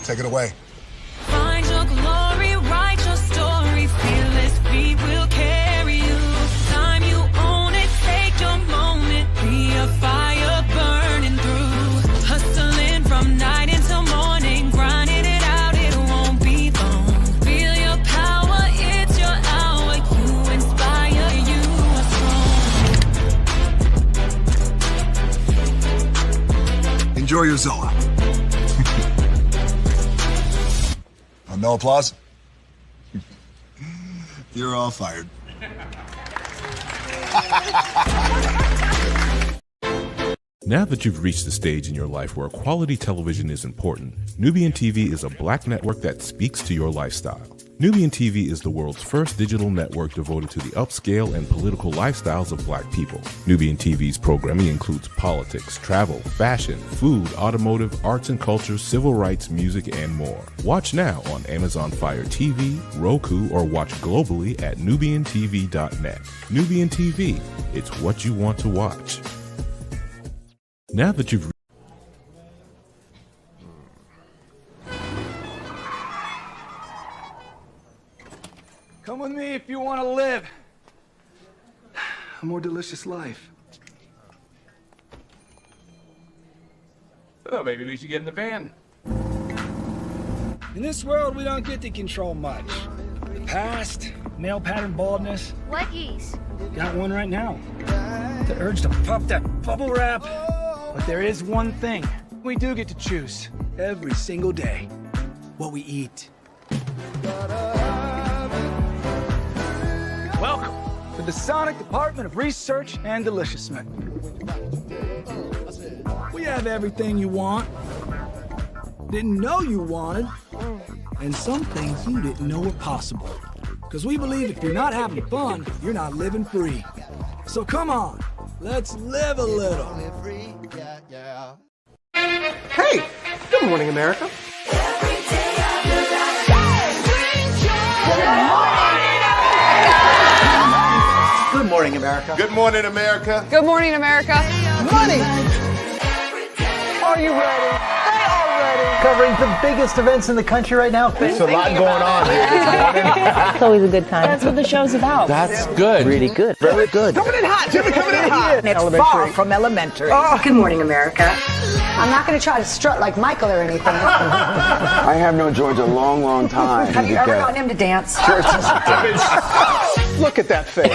Take it away. Find your glory, write your story, fearless feet will carry you. Time you own it, take your moment, be a fire burning through. Hustling from night until morning, grinding it out, it won't be long. Feel your power, it's your hour, you inspire, you are strong. Enjoy your Zola. No applause? You're all fired. Now that you've reached the stage in your life where quality television is important, Nubian TV is a black network that speaks to your lifestyle. Nubian TV is the world's first digital network devoted to the upscale and political lifestyles of black people. Nubian TV's programming includes politics, travel, fashion, food, automotive, arts and culture, civil rights, music, and more. Watch now on Amazon Fire TV, Roku, or watch globally at nubiantv.net. Nubian TV, it's what you want to watch. Now that you've Come with me if you want to live a more delicious life. Oh, maybe we should get in the van. In this world, we don't get to control much. The past, male pattern baldness. Leggies. Got one right now. The urge to pop that bubble wrap. But there is one thing we do get to choose every single day. What we eat. Welcome to the Sonic Department of Research and Deliciousment. We have everything you want, didn't know you wanted, and some things you didn't know were possible. Because we believe if you're not having fun, you're not living free. So come on, let's live a little. Hey, good morning, America. Good morning, America. Good morning, America. Good morning, America. Money! Are you ready? They are ready. Covering the biggest events in the country right now. There's a lot going on here. It's always a good time. That's what the show's about. That's good. Really good. Very good. Coming in hot, Jimmy, coming in hot. It's far from elementary. Oh. Good morning, America. I'm not going to try to strut like Michael or anything. I haven't known George a long, long time. Have you ever gotten him to dance? Sure. Look at that face.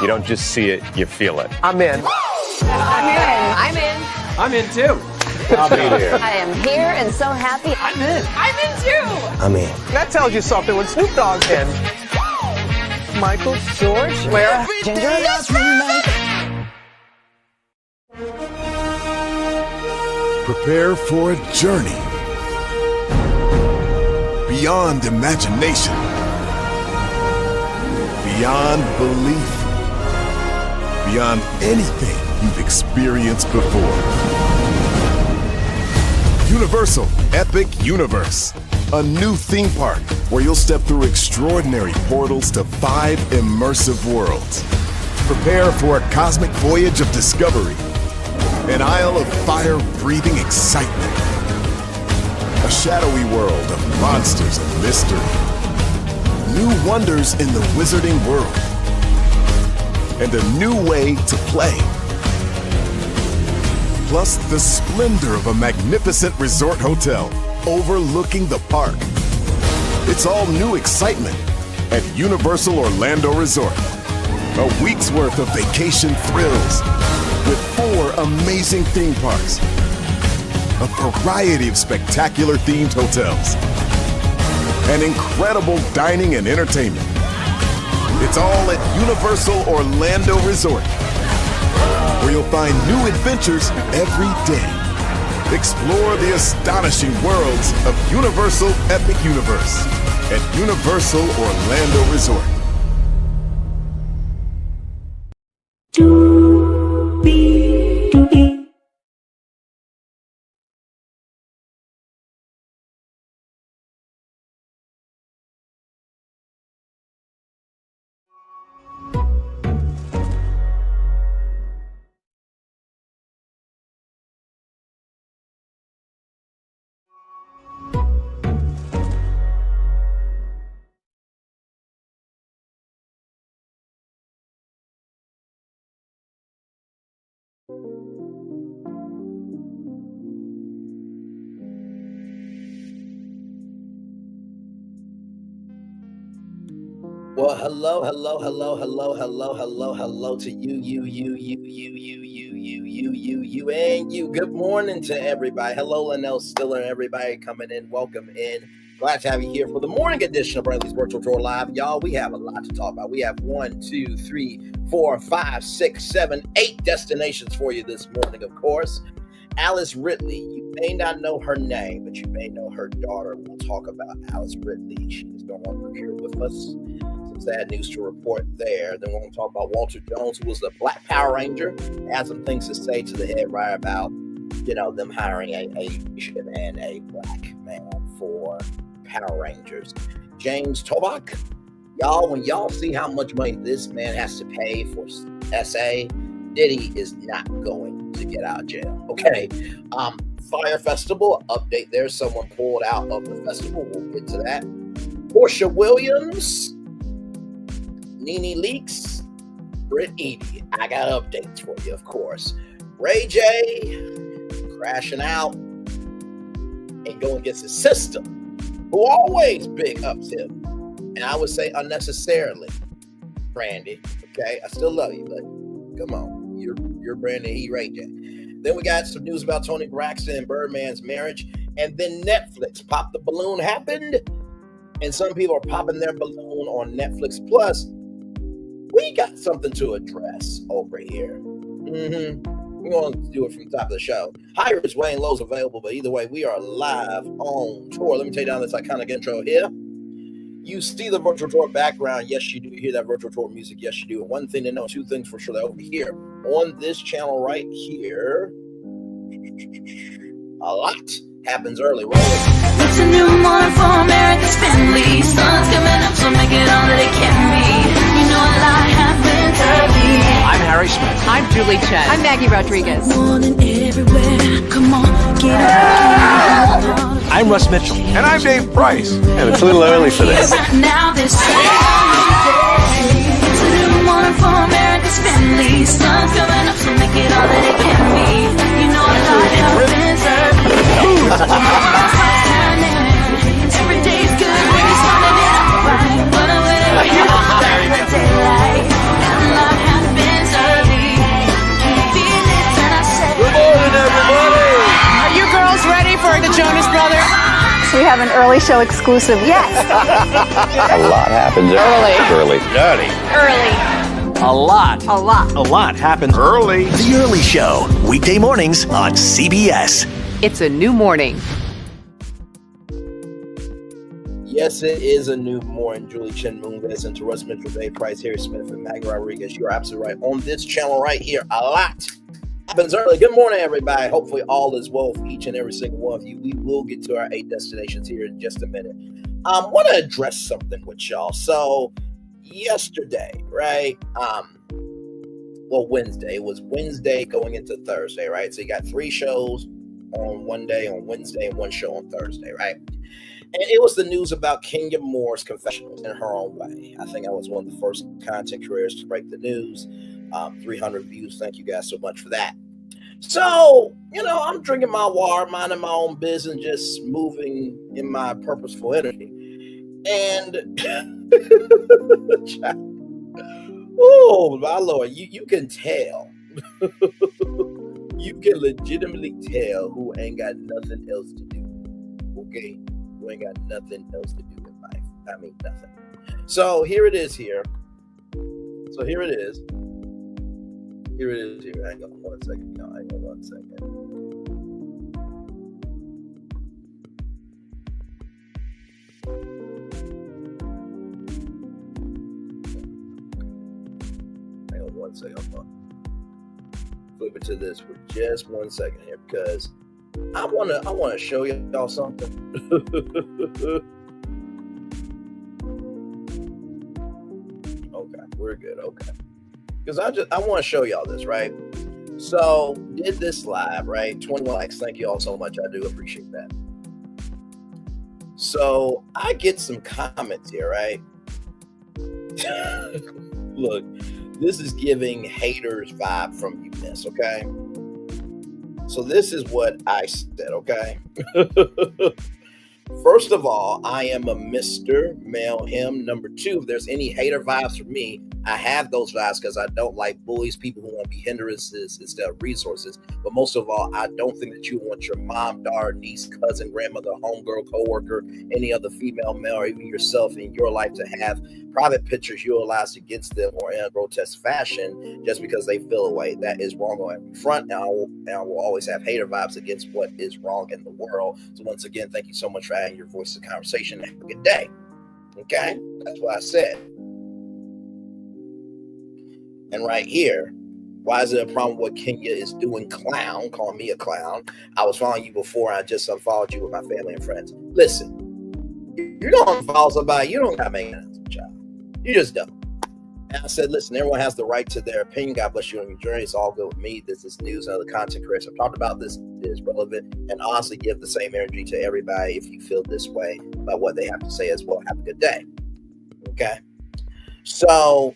You don't just see it, you feel it. I'm in. I'm in. I'm in too. I'll be there. I am here and so happy. I'm in. I'm in too. I'm in. That tells you something when Snoop Dogg's in. Michael, George, Lara, Ginger. Prepare for a journey beyond imagination, beyond belief, beyond anything you've experienced before. Universal Epic Universe, a new theme park where you'll step through extraordinary portals to 5 immersive worlds. Prepare for a cosmic voyage of discovery, an isle of fire-breathing excitement, a shadowy world of monsters and mystery, new wonders in the wizarding world, and a new way to play. Plus the splendor of a magnificent resort hotel overlooking the park. It's all new excitement at Universal Orlando Resort. A week's worth of vacation thrills with 4 amazing theme parks, a variety of spectacular themed hotels, and incredible dining and entertainment. It's all at Universal Orlando Resort, where you'll find new adventures every day. Explore the astonishing worlds of Universal Epic Universe at Universal Orlando Resort. Well, hello to you, and you. Good morning to everybody. Hello, Linnell Stiller, and everybody coming in. Welcome in. Glad to have you here for the morning edition of Bradley's Virtual Tour Live. Y'all, we have a lot to talk about. We have 1, 2, 3, 4, 5, 6, 7, 8 destinations for you this morning, of course. Alice Ridley, you may not know her name, but you may know her daughter. We'll talk about Alice Ridley. She is no longer here with us. Some sad news to report there. Then we're going to talk about Walter Jones, who was the Black Power Ranger. Had some things to say to the head right about, them hiring a Asian and a black man for Power Rangers. James Toback, y'all, when y'all see how much money this man has to pay for SA, Diddy is not going to get out of jail. Okay. Fyre Festival update there. Someone pulled out of the festival. We'll get to that. Porsha Williams, Nene leaks, Ridley. I got updates for you, of course. Ray J crashing out and going against his sister, who always big ups him. And I would say unnecessarily, Brandy. Okay, I still love you, but come on. You're Brandy, he Ray J. Then we got some news about Toni Braxton and Birdman's marriage. And then Netflix, Pop the Balloon happened. And some people are popping their balloon on Netflix. Plus, we got something to address over here. We're going to do it from the top of the show. Higher is Wayne Lowe's available, but either way, we are live on tour. Let me take down this iconic intro here. You see the virtual tour background. Yes, you do. You hear that virtual tour music. Yes, you do. And one thing to know, two things for sure, that over here on this channel right here, a lot happens early. Roll it. It's a new morning for America's family. Sun's coming up, so make it all that it can be. You know a lot happens early. I'm Harry Smith. I'm Julie Chen. I'm Maggie Rodriguez. Morning everywhere. Come on, get up. I'm Russ Mitchell. And I'm Dave Price. And it's a little early for this. Now this it's a new morning for America's family. Sun's coming up, so make it all that it can be. You know a lot happens early. Every day's good when you're starting it out right. But whenever you're in the daylight, and a lot happens early. Can you feel it when I say? Good morning, everybody. Are you girls ready for the Jonas Brothers? We have an early show exclusive. Yes. A lot happens early. A lot happens early. The Early Show, weekday mornings on CBS. It's a new morning. Yes, it is a new morning. Julie Chen, Moonves, and to Russ Mitchell, Dave Price, Harry Smith, and Maggie Rodriguez. You are absolutely right. On this channel right here, a lot happens early. Good morning, everybody. Hopefully all is well for each and every single one of you. We will get to our 8 destinations here in just a minute. I want to address something with y'all. So yesterday, right? Wednesday. It was Wednesday going into Thursday, right? So you got 3 shows on one day on Wednesday and 1 show on Thursday, right? And it was the news about Kenya Moore's confessionals in her own way. I think I was one of the first content creators to break the news. 300 views. Thank you guys so much for that. So, I'm drinking my water, minding my own business, just moving in my purposeful energy. And, oh, my Lord, you can tell. You can legitimately tell who ain't got nothing else to do. Okay? Who ain't got nothing else to do in life. I mean, nothing. So, here it is here. Here it is. Hang on one second. Hang on one second. I'm going to flip it to this for just 1 second here because I want to show y'all something. Okay, we're good. Okay. Because I want to show y'all this, right? So, did this live, right? 21 likes. Thank you all so much. I do appreciate that. So, I get some comments here, right? Look, this is giving haters vibe from Eunice, okay? So, this is what I said, okay? First of all, I am a Mr. Male him. Number two, if there's any hater vibes for me, I have those vibes because I don't like bullies, people who want to be hindrances instead of resources. But most of all, I don't think that you want your mom, daughter, niece, cousin, grandmother, homegirl, coworker, any other female, male, or even yourself in your life to have private pictures utilized against them or in a grotesque fashion just because they feel away. That is wrong on every front. And I will always have hater vibes against what is wrong in the world. So once again, thank you so much for adding your voice to the conversation. Have a good day. Okay? That's what I said. And right here, why is it a problem with what Kenya is doing? Clown, calling me a clown. I was following you before. I just unfollowed you with my family and friends. Listen, if you don't unfollow somebody, you don't got to make an announcement, child. You just don't. And I said, listen, everyone has the right to their opinion. God bless you on your journey. It's all good with me. This is news and other content creators. I've talked about this. It is relevant. And honestly, give the same energy to everybody if you feel this way about what they have to say as well. Have a good day. Okay? So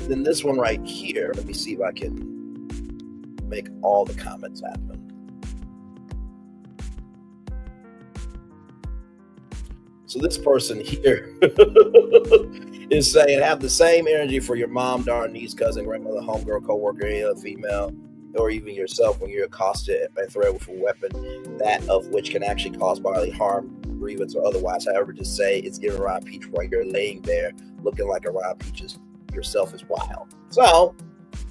then this one right here, let me see if I can make all the comments happen. So this person here is saying, have the same energy for your mom, daughter, niece, cousin, grandmother, homegirl, coworker, any other female, or even yourself when you're accosted and threatened with a weapon, that of which can actually cause bodily harm, grievance, or otherwise. However, just say it's giving Ryan Peach while you're laying there looking like a Ryan Peach's yourself is wild. So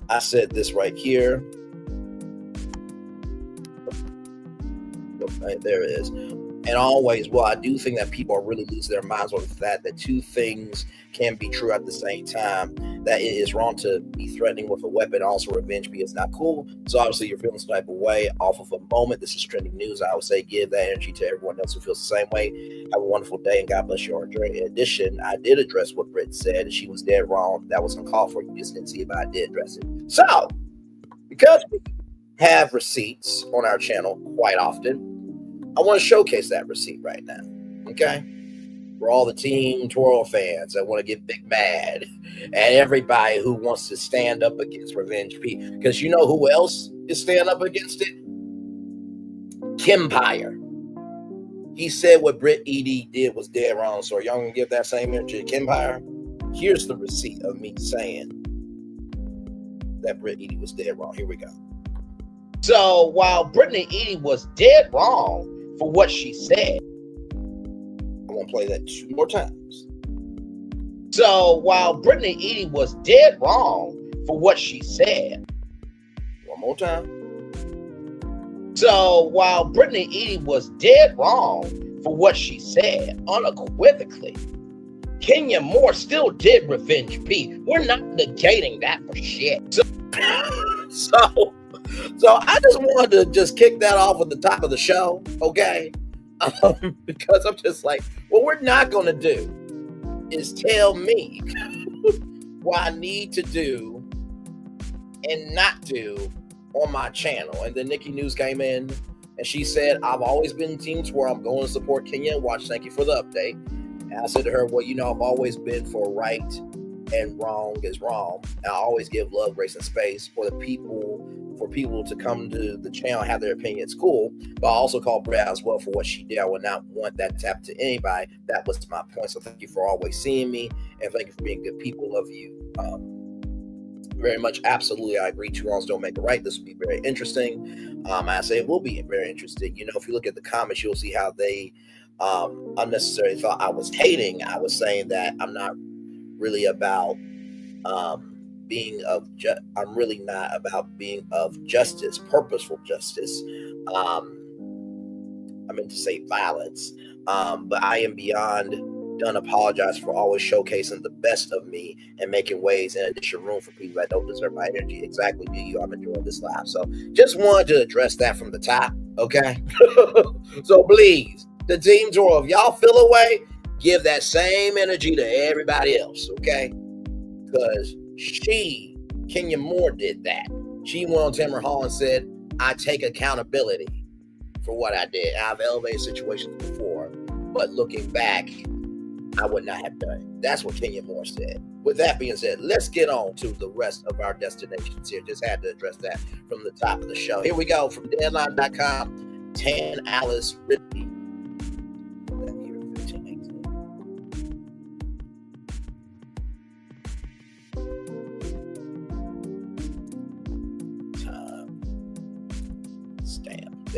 I said this right here. Right, there it is. And always, well, I do think that people are really losing their minds on the fact that two things can be true at the same time. That it is wrong to be threatening with a weapon. Also, revenge is not cool. So obviously, you're feeling some type of way off of a moment. This is trending news. I would say give that energy to everyone else who feels the same way. Have a wonderful day, and God bless you on your journey. In addition, I did address what Britt said, and she was dead wrong. That was uncalled for. You just didn't see it, but I did address it. So, because we have receipts on our channel quite often, I want to showcase that receipt right now, okay? For all the Team Toro fans that want to get big mad, and everybody who wants to stand up against Revenge P. Because you know who else is standing up against it? Fyre. He said what Britt Edie did was dead wrong. So are y'all going to give that same energy to Fyre? Here's the receipt of me saying that Britt Edie was dead wrong. Here we go. So while Brittany Edie was dead wrong for what she said, I'm going to play that 2 more times. So while Brittany Edie was dead wrong for what she said, 1 more time. So while Brittany Edie was dead wrong for what she said, unequivocally, Kenya Moore still did Revenge P. We're not negating that for shit. So I just wanted to just kick that off at the top of the show, okay? Because I'm just like, what we're not going to do is tell me what I need to do and not do on my channel. And then Nikki News came in and she said, I've always been Team Toro. I'm going to support Kenya and watch. Thank you for the update. And I said to her, well, you know, I've always been for right and wrong is wrong. And I always give love, grace, and space for people to come to the channel and have their opinions. Cool. But I also call Brad as well for what she did. I would not want that to happen to anybody. That was my point. So thank you for always seeing me, and thank you for being good people. Love you very much. Absolutely, I agree. 2 wrongs don't make a right. This will be very interesting. I say it will be very interesting. You know, if you look at the comments, you'll see how they unnecessarily thought I was hating. I was saying that I'm not really about I'm really not about being of justice, purposeful justice. I meant to say violence. But I am beyond done apologize for always showcasing the best of me and making ways in addition room for people that don't deserve my energy. Exactly, do you? I'm enjoying this live. So just wanted to address that from the top, okay? So please, the Team Toro, if y'all feel away, give that same energy to everybody else, okay? Because Kenya Moore did that. She went on Tamara Hall and said, I take accountability for what I did. I've elevated situations before, but looking back, I would not have done it. That's what Kenya Moore said. With that being said, let's get on to the rest of our destinations here. Just had to address that from the top of the show. Here we go from Deadline.com. Tan Alice Ridley.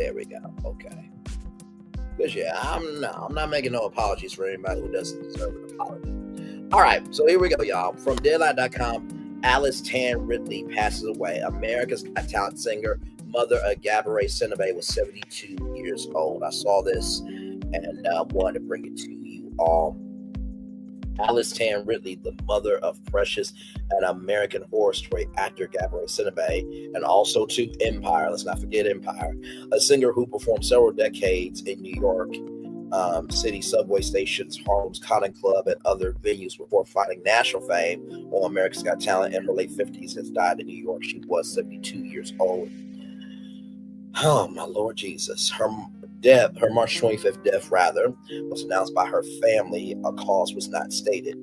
There we go. Okay. Because I'm not making no apologies for anybody who doesn't deserve an apology. All right, so here we go, y'all. From Deadline.com, Alice Tan Ridley passes away. America's Got Talent singer, mother of Gabourey Sidibe, was 72 years old. I saw this and wanted to bring it to you all. Alice Tan Ridley, the mother of Precious and American Horror Story actor Gabourey Sidibe, and also to Empire, let's not forget Empire, a singer who performed several decades in New York City subway stations, Harlem's Cotton Club, and other venues before finding national fame on America's Got Talent in her late 50s, has died in New York. She was 72 years old. Oh, my Lord Jesus. Her March 25th death, was announced by her family. A cause was not stated.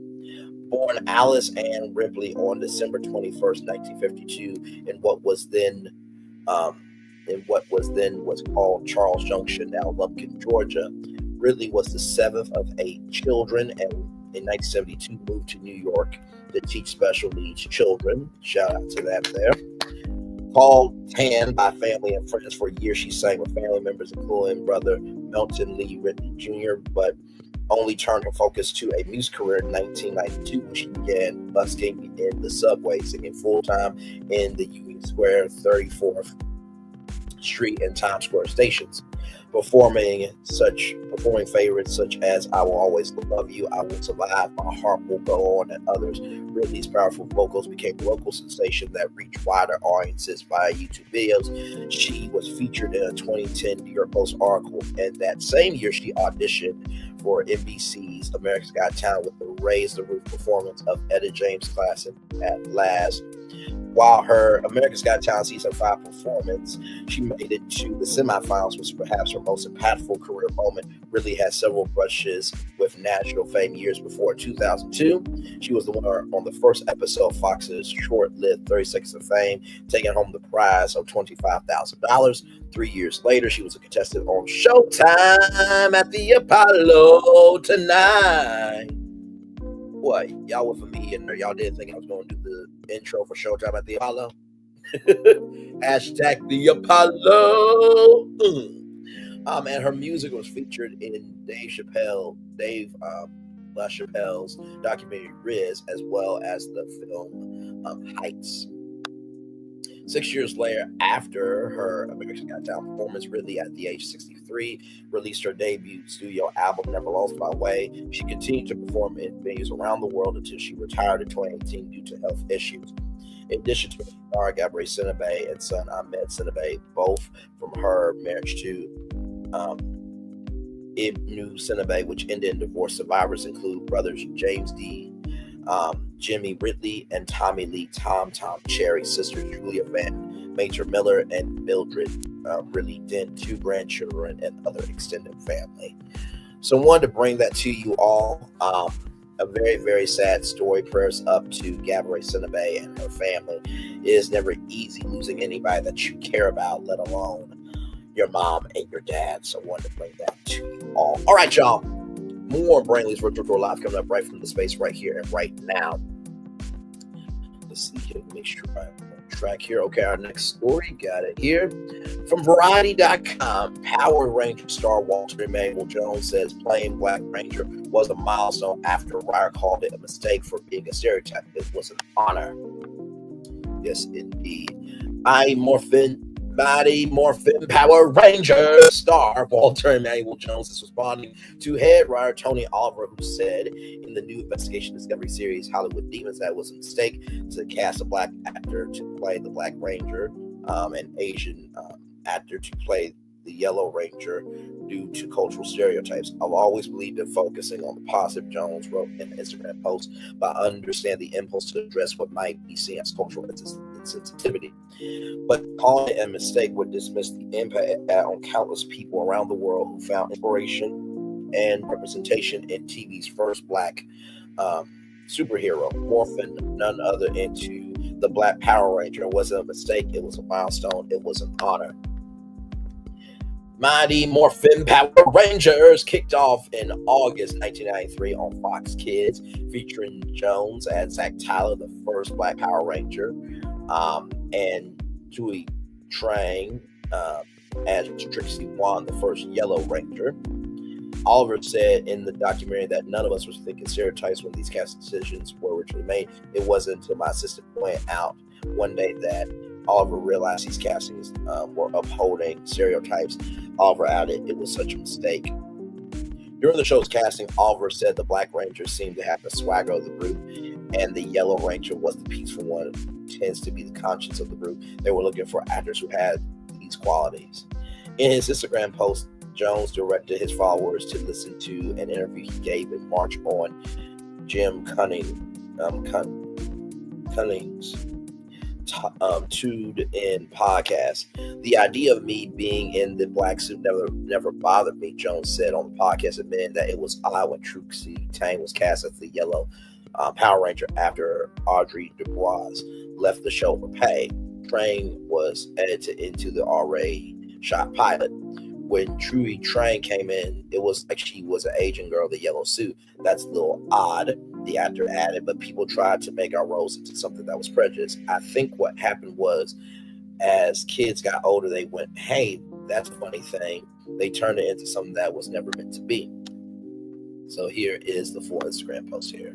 Born Alice Ann Ripley on December 21st, 1952, in what was then was called Charles Junction, now Lumpkin, Georgia. Ridley was the seventh of 8 children, and in 1972 moved to New York to teach special needs children. Shout out to that there. Called Tan by family and friends for years, she sang with family members, including brother Melton Lee Ridley Jr., but only turned her focus to a music career in 1992 when she began busking in the subway, singing full-time in the Union Square, 34th Street, and Times Square stations, performing favorites such as I Will Always Love You, I Will Survive, My Heart Will Go On, and others. Ridley's powerful vocals became a local sensation that reached wider audiences via YouTube videos. She was featured in a 2010 New York Post article, and that same year she auditioned for NBC's America's Got Talent with the Raise the Roof performance of Etta James' classic At Last. While her America's Got Talent Season 5 performance, she made it to the semifinals, was perhaps her most impactful career moment. Ridley had several brushes with national fame years before. In 2002, she was the winner on the first episode of Fox's short-lived 30 Seconds of Fame, taking home the prize of $25,000. 3 years later, she was a contestant on Showtime at the Apollo tonight. What, y'all were for me and y'all didn't think I was going to do the intro for Showtime at the Apollo? Hashtag the Apollo. And her music was featured in Dave LaChapelle's documentary Riz, as well as the film Heights. 6 years later, after her America's Got Talent performance, Ridley, at the age of 63, released her debut studio album, Never Lost My Way. She continued to perform in venues around the world until she retired in 2018 due to health issues. In addition to star Gabourey Sidibe and son Ahmed Sidibe, both from her marriage to Ibnu Sidibe, which ended in divorce. Survivors include brothers James D. Jimmy Ridley and Tommy Lee Tom Cherry, sisters Julia Van Major Miller and Mildred Ridley Dent, 2 grandchildren, and other extended family. So I wanted to bring that to you all. A very, very sad story. Prayers up to Gabourey Sidibe and her family. It is never easy losing anybody that you care about, let alone your mom and your dad. So I wanted to bring that to you all. All right, y'all. More Brainley's Virtual Tour Live coming up right from the space right here and right now. Let's see here. Make sure I'm on track here. Okay, our next story. Got it here. From Variety.com, Power Ranger star Walter Emmanuel Jones says playing Black Ranger was a milestone after Ryder called it a mistake for being a stereotype. It was an honor. Yes, indeed. Mighty Morphin Power Ranger star Walter Emmanuel Jones is responding to head writer Tony Oliver, who said in the new investigation discovery series Hollywood Demons that it was a mistake to cast a black actor to play the Black Ranger, an Asian actor to play the Yellow Ranger due to cultural stereotypes. I've always believed in focusing on the positive, Jones wrote in an Instagram post, but I understand the impulse to address what might be seen as cultural insensitivity. But calling it a mistake would dismiss the impact it had on countless people around the world who found inspiration and representation in TV's first black superhero, morphing none other into the Black Power Ranger. It wasn't a mistake, it was a milestone, it was an honor. Mighty Morphin Power Rangers kicked off in August 1993 on Fox Kids, featuring Jones as Zach Tyler, the first Black Power Ranger, and Tui Trang, as Trixie won the first Yellow Ranger. Oliver said in the documentary that none of us was thinking stereotypes when these casting decisions were originally made. It wasn't until my assistant pointed out one day that Oliver realized these castings were upholding stereotypes. Oliver added, it was such a mistake. During the show's casting, Oliver said the Black Ranger seemed to have the swagger of the group, and the Yellow Ranger was the peaceful one who tends to be the conscience of the group. They were looking for actors who had these qualities. In his Instagram post, Jones directed his followers to listen to an interview he gave in March on Jim Cunning's Tuned In podcast. The idea of me being in the black suit never bothered me, Jones said on the podcast, admitting that it was odd when Trixie Tang was cast as the Yellow Power Ranger after Audrey DuBois left the show for pay. Train was edited into the R-rated shot pilot. When Trudy Train came in, it was like she was an Asian girl in the yellow suit. That's a little odd, the actor added, but people tried to make our roles into something that was prejudiced. I think what happened was, as kids got older, they went, hey, that's a funny thing. They turned it into something that was never meant to be. So here is the full Instagram post here.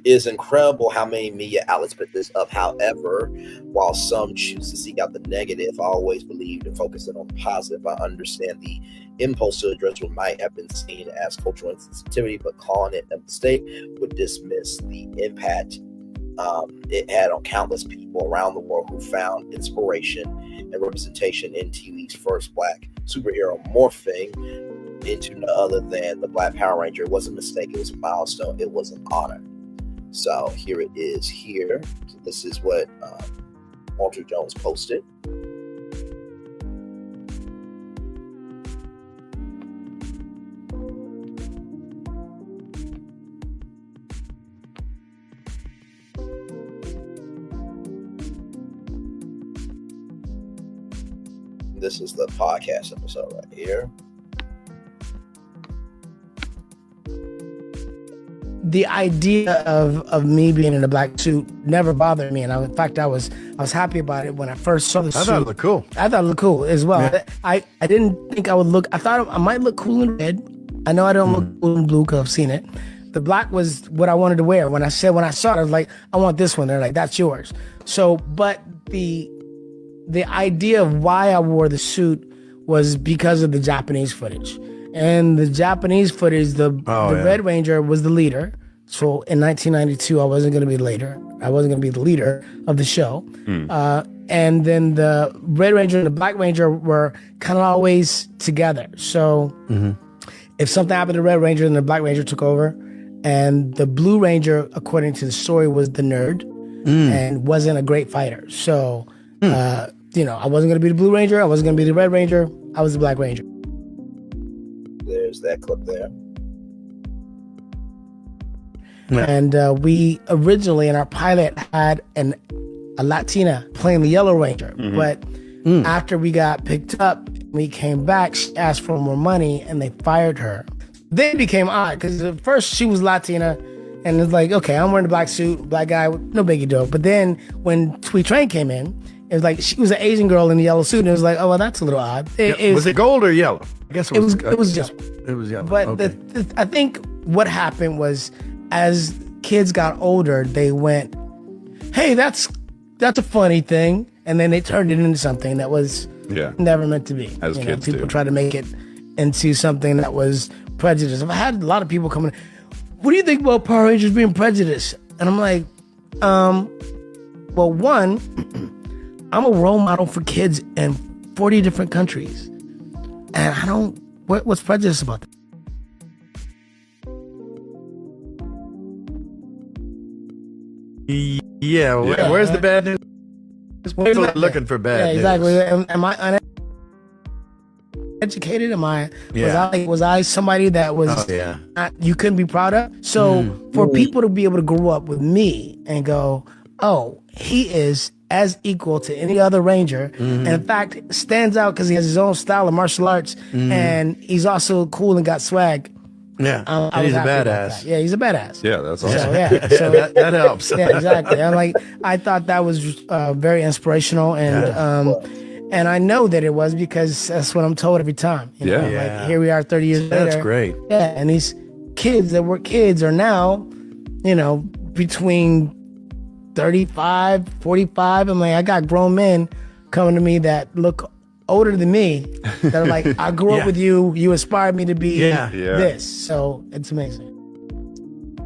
It is incredible how many media outlets put this up. However, while some choose to seek out the negative, I always believed in focusing on the positive. I understand the impulse to address what might have been seen as cultural insensitivity, but calling it a mistake would dismiss the impact it had on countless people around the world who found inspiration and representation in TV's first black superhero morphing into none other than the Black Power Ranger. It wasn't a mistake. It was a milestone. It was an honor. So here it is here. So this is what Walter Jones posted. This is the podcast episode right here. The idea of me being in a black suit never bothered me, and in fact, I was happy about it when I first saw the suit. I thought it looked cool. I thought it looked cool as well. Yeah. I didn't think I would look. I thought I might look cool in red. I know I don't look cool in blue because I've seen it. The black was what I wanted to wear. When I saw it, I was like, I want this one. They're like, that's yours. So, but the idea of why I wore the suit was because of the Japanese footage. And the Japanese footage, the Red Ranger was the leader. So in 1992, I wasn't going to be the leader. I wasn't going to be the leader of the show. And then the Red Ranger and the Black Ranger were kind of always together. So if something happened to the Red Ranger, then the Black Ranger took over. And the Blue Ranger, according to the story, was the nerd and wasn't a great fighter. So, I wasn't going to be the Blue Ranger. I wasn't going to be the Red Ranger. I was the Black Ranger. There's that clip there. Yeah. And we originally in our pilot had a Latina playing the Yellow Ranger. But after we got picked up, we came back, she asked for more money and they fired her. Then it became odd because at first she was Latina and it's like, okay, I'm wearing a black suit, black guy, no biggie deal. But then when Tweet Train came in, it was like she was an Asian girl in a yellow suit and it was like, oh, well, that's a little odd. Was it gold or yellow? I guess it was yellow. It was yellow. But okay. I think what happened was as kids got older, they went, hey, that's a funny thing. And then they turned it into something that was never meant to be. As kids people do. try to make it into something that was prejudiced. I've had a lot of people coming, what do you think about Power Rangers being prejudiced? And I'm like, well, one, I'm a role model for kids in 40 different countries. And what's prejudice about that? Yeah, where's the bad news? People are looking for bad news. Exactly. Am I uneducated? Was I somebody that was not, you couldn't be proud of? So for people to be able to grow up with me and go, oh, he is as equal to any other Ranger, and in fact stands out because he has his own style of martial arts, and he's also cool and got swag. Yeah, I and he's was a happy about badass. that. Yeah, he's a badass. Yeah, that's So, awesome. yeah, so that helps. Yeah, exactly. I thought that was very inspirational, and I know that it was because that's what I'm told every time. You know? Yeah. Like here we are 30 years later. That's great. Yeah, and these kids that were kids are now, you know, between 35, 45. I'm like, I got grown men coming to me that look older than me that are like, I grew up with you. You inspired me to be this. So it's amazing.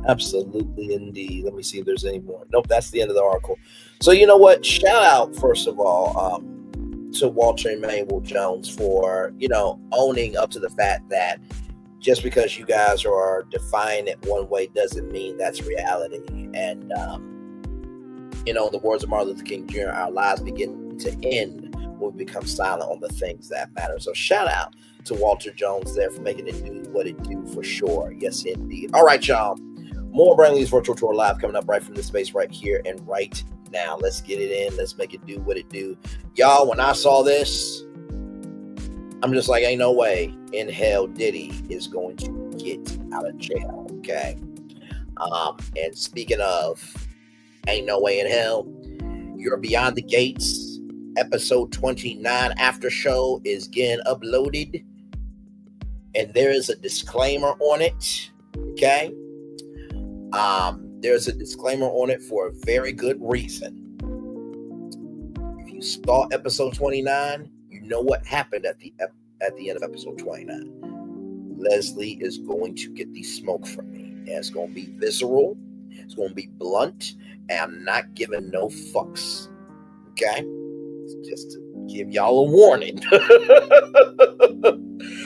Absolutely, indeed. Let me see if there's any more. Nope, that's the end of the article. So you know what? Shout out, first of all, to Walter Emmanuel Jones for, you know, owning up to the fact that just because you guys are defining it one way doesn't mean that's reality. And, you know, in the words of Martin Luther King Jr., our lives begin to end when we become silent on the things that matter. So shout out to Walter Jones there for making it do what it do for sure. Yes, indeed. All right, y'all. More Brandon Lee's Virtual Tour Live coming up right from this space right here and right now. Let's get it in. Let's make it do what it do. Y'all, when I saw this, I'm just like, ain't no way in hell Diddy is going to get out of jail, okay? And speaking of ain't no way in hell, You're Beyond the Gates, episode 29 after show is getting uploaded. And there is a disclaimer on it, okay? There's a disclaimer on it for a very good reason. If you saw episode 29, you know what happened at the end of episode 29. Leslie is going to get the smoke from me. And it's going to be visceral. It's going to be blunt. And I'm not giving no fucks. Okay? Just to give y'all a warning.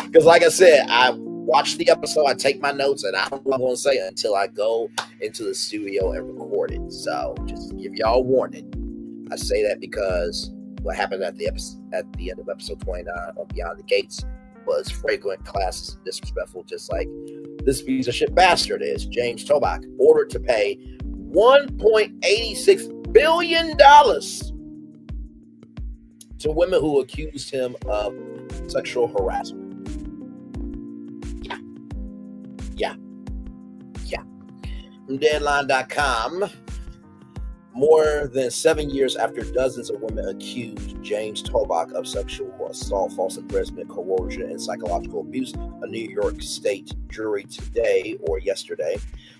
Because like I said, I watch the episode, I take my notes, and I don't know what I'm going to say until I go into the studio and record it. So just give y'all a warning. I say that because what happened at the end of episode 29 on Beyond the Gates was fragrant, classist, and disrespectful, just like this piece of shit bastard is. James Toback ordered to pay $1.86 billion to women who accused him of sexual harassment. Yeah. From Deadline.com, more than 7 years after dozens of women accused James Toback of sexual assault, false imprisonment, coercion, and psychological abuse, a New York State jury today or yesterday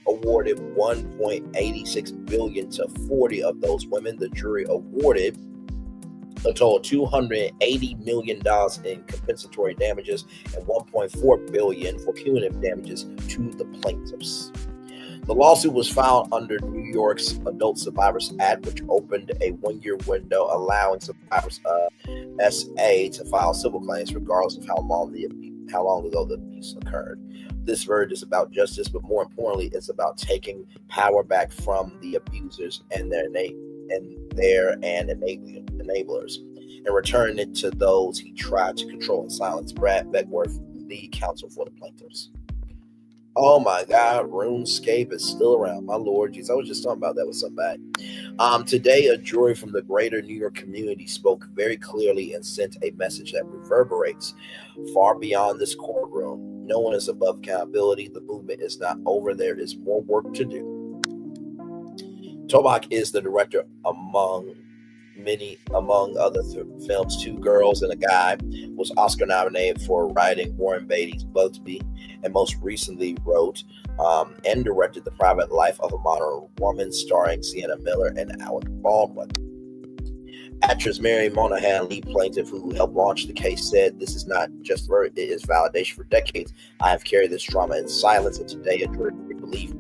awarded $1.86 billion to 40 of those women. The jury awarded a total $280 million in compensatory damages and $1.4 billion for punitive damages to the plaintiffs. The lawsuit was filed under New York's Adult Survivors Act, which opened a one-year window allowing survivors of SA to file civil claims regardless of how long ago the abuse occurred. This verdict is about justice, but more importantly, it's about taking power back from the abusers and their enablers, and returning it to those he tried to control and silence. Brad Beckworth, lead counsel for the plaintiffs. Oh my God, RuneScape is still around. My Lord Jesus, I was just talking about that with somebody. Today, a jury from the greater New York community spoke very clearly and sent a message that reverberates far beyond this courtroom. No one is above accountability. The movement is not over. There is more work to do. Toback is the director among other films. Two Girls and a Guy was Oscar nominated for writing Warren Beatty's Bugsby, and most recently wrote and directed The Private Life of a Modern Woman, starring Sienna Miller and Alec Baldwin. Actress Mary Monahan, lead plaintiff who helped launch the case, said, "This is not just it is validation. For decades, I have carried this trauma in silence, and today a jury believed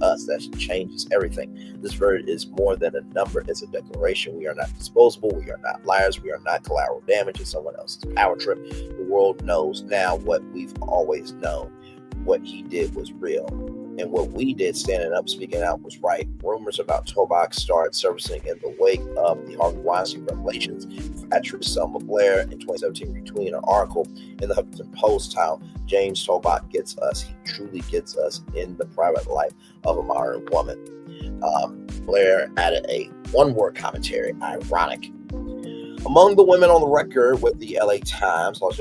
us. That changes everything. This verdict is more than a number. It's a declaration. We are not disposable. We are not liars. We are not collateral damage in someone else's power trip. The world knows now what we've always known. What he did was real. And what we did, standing up, speaking out, was right." Rumors about Toback started surfacing in the wake of the Harvey Weinstein revelations. Actress Selma Blair in 2017 retweeted an article in the Huffington Post titled, "James Toback gets us. He truly gets us in the private life of a modern woman." Blair added a one-word commentary, ironic. Among the women on the record with the LA Times, Los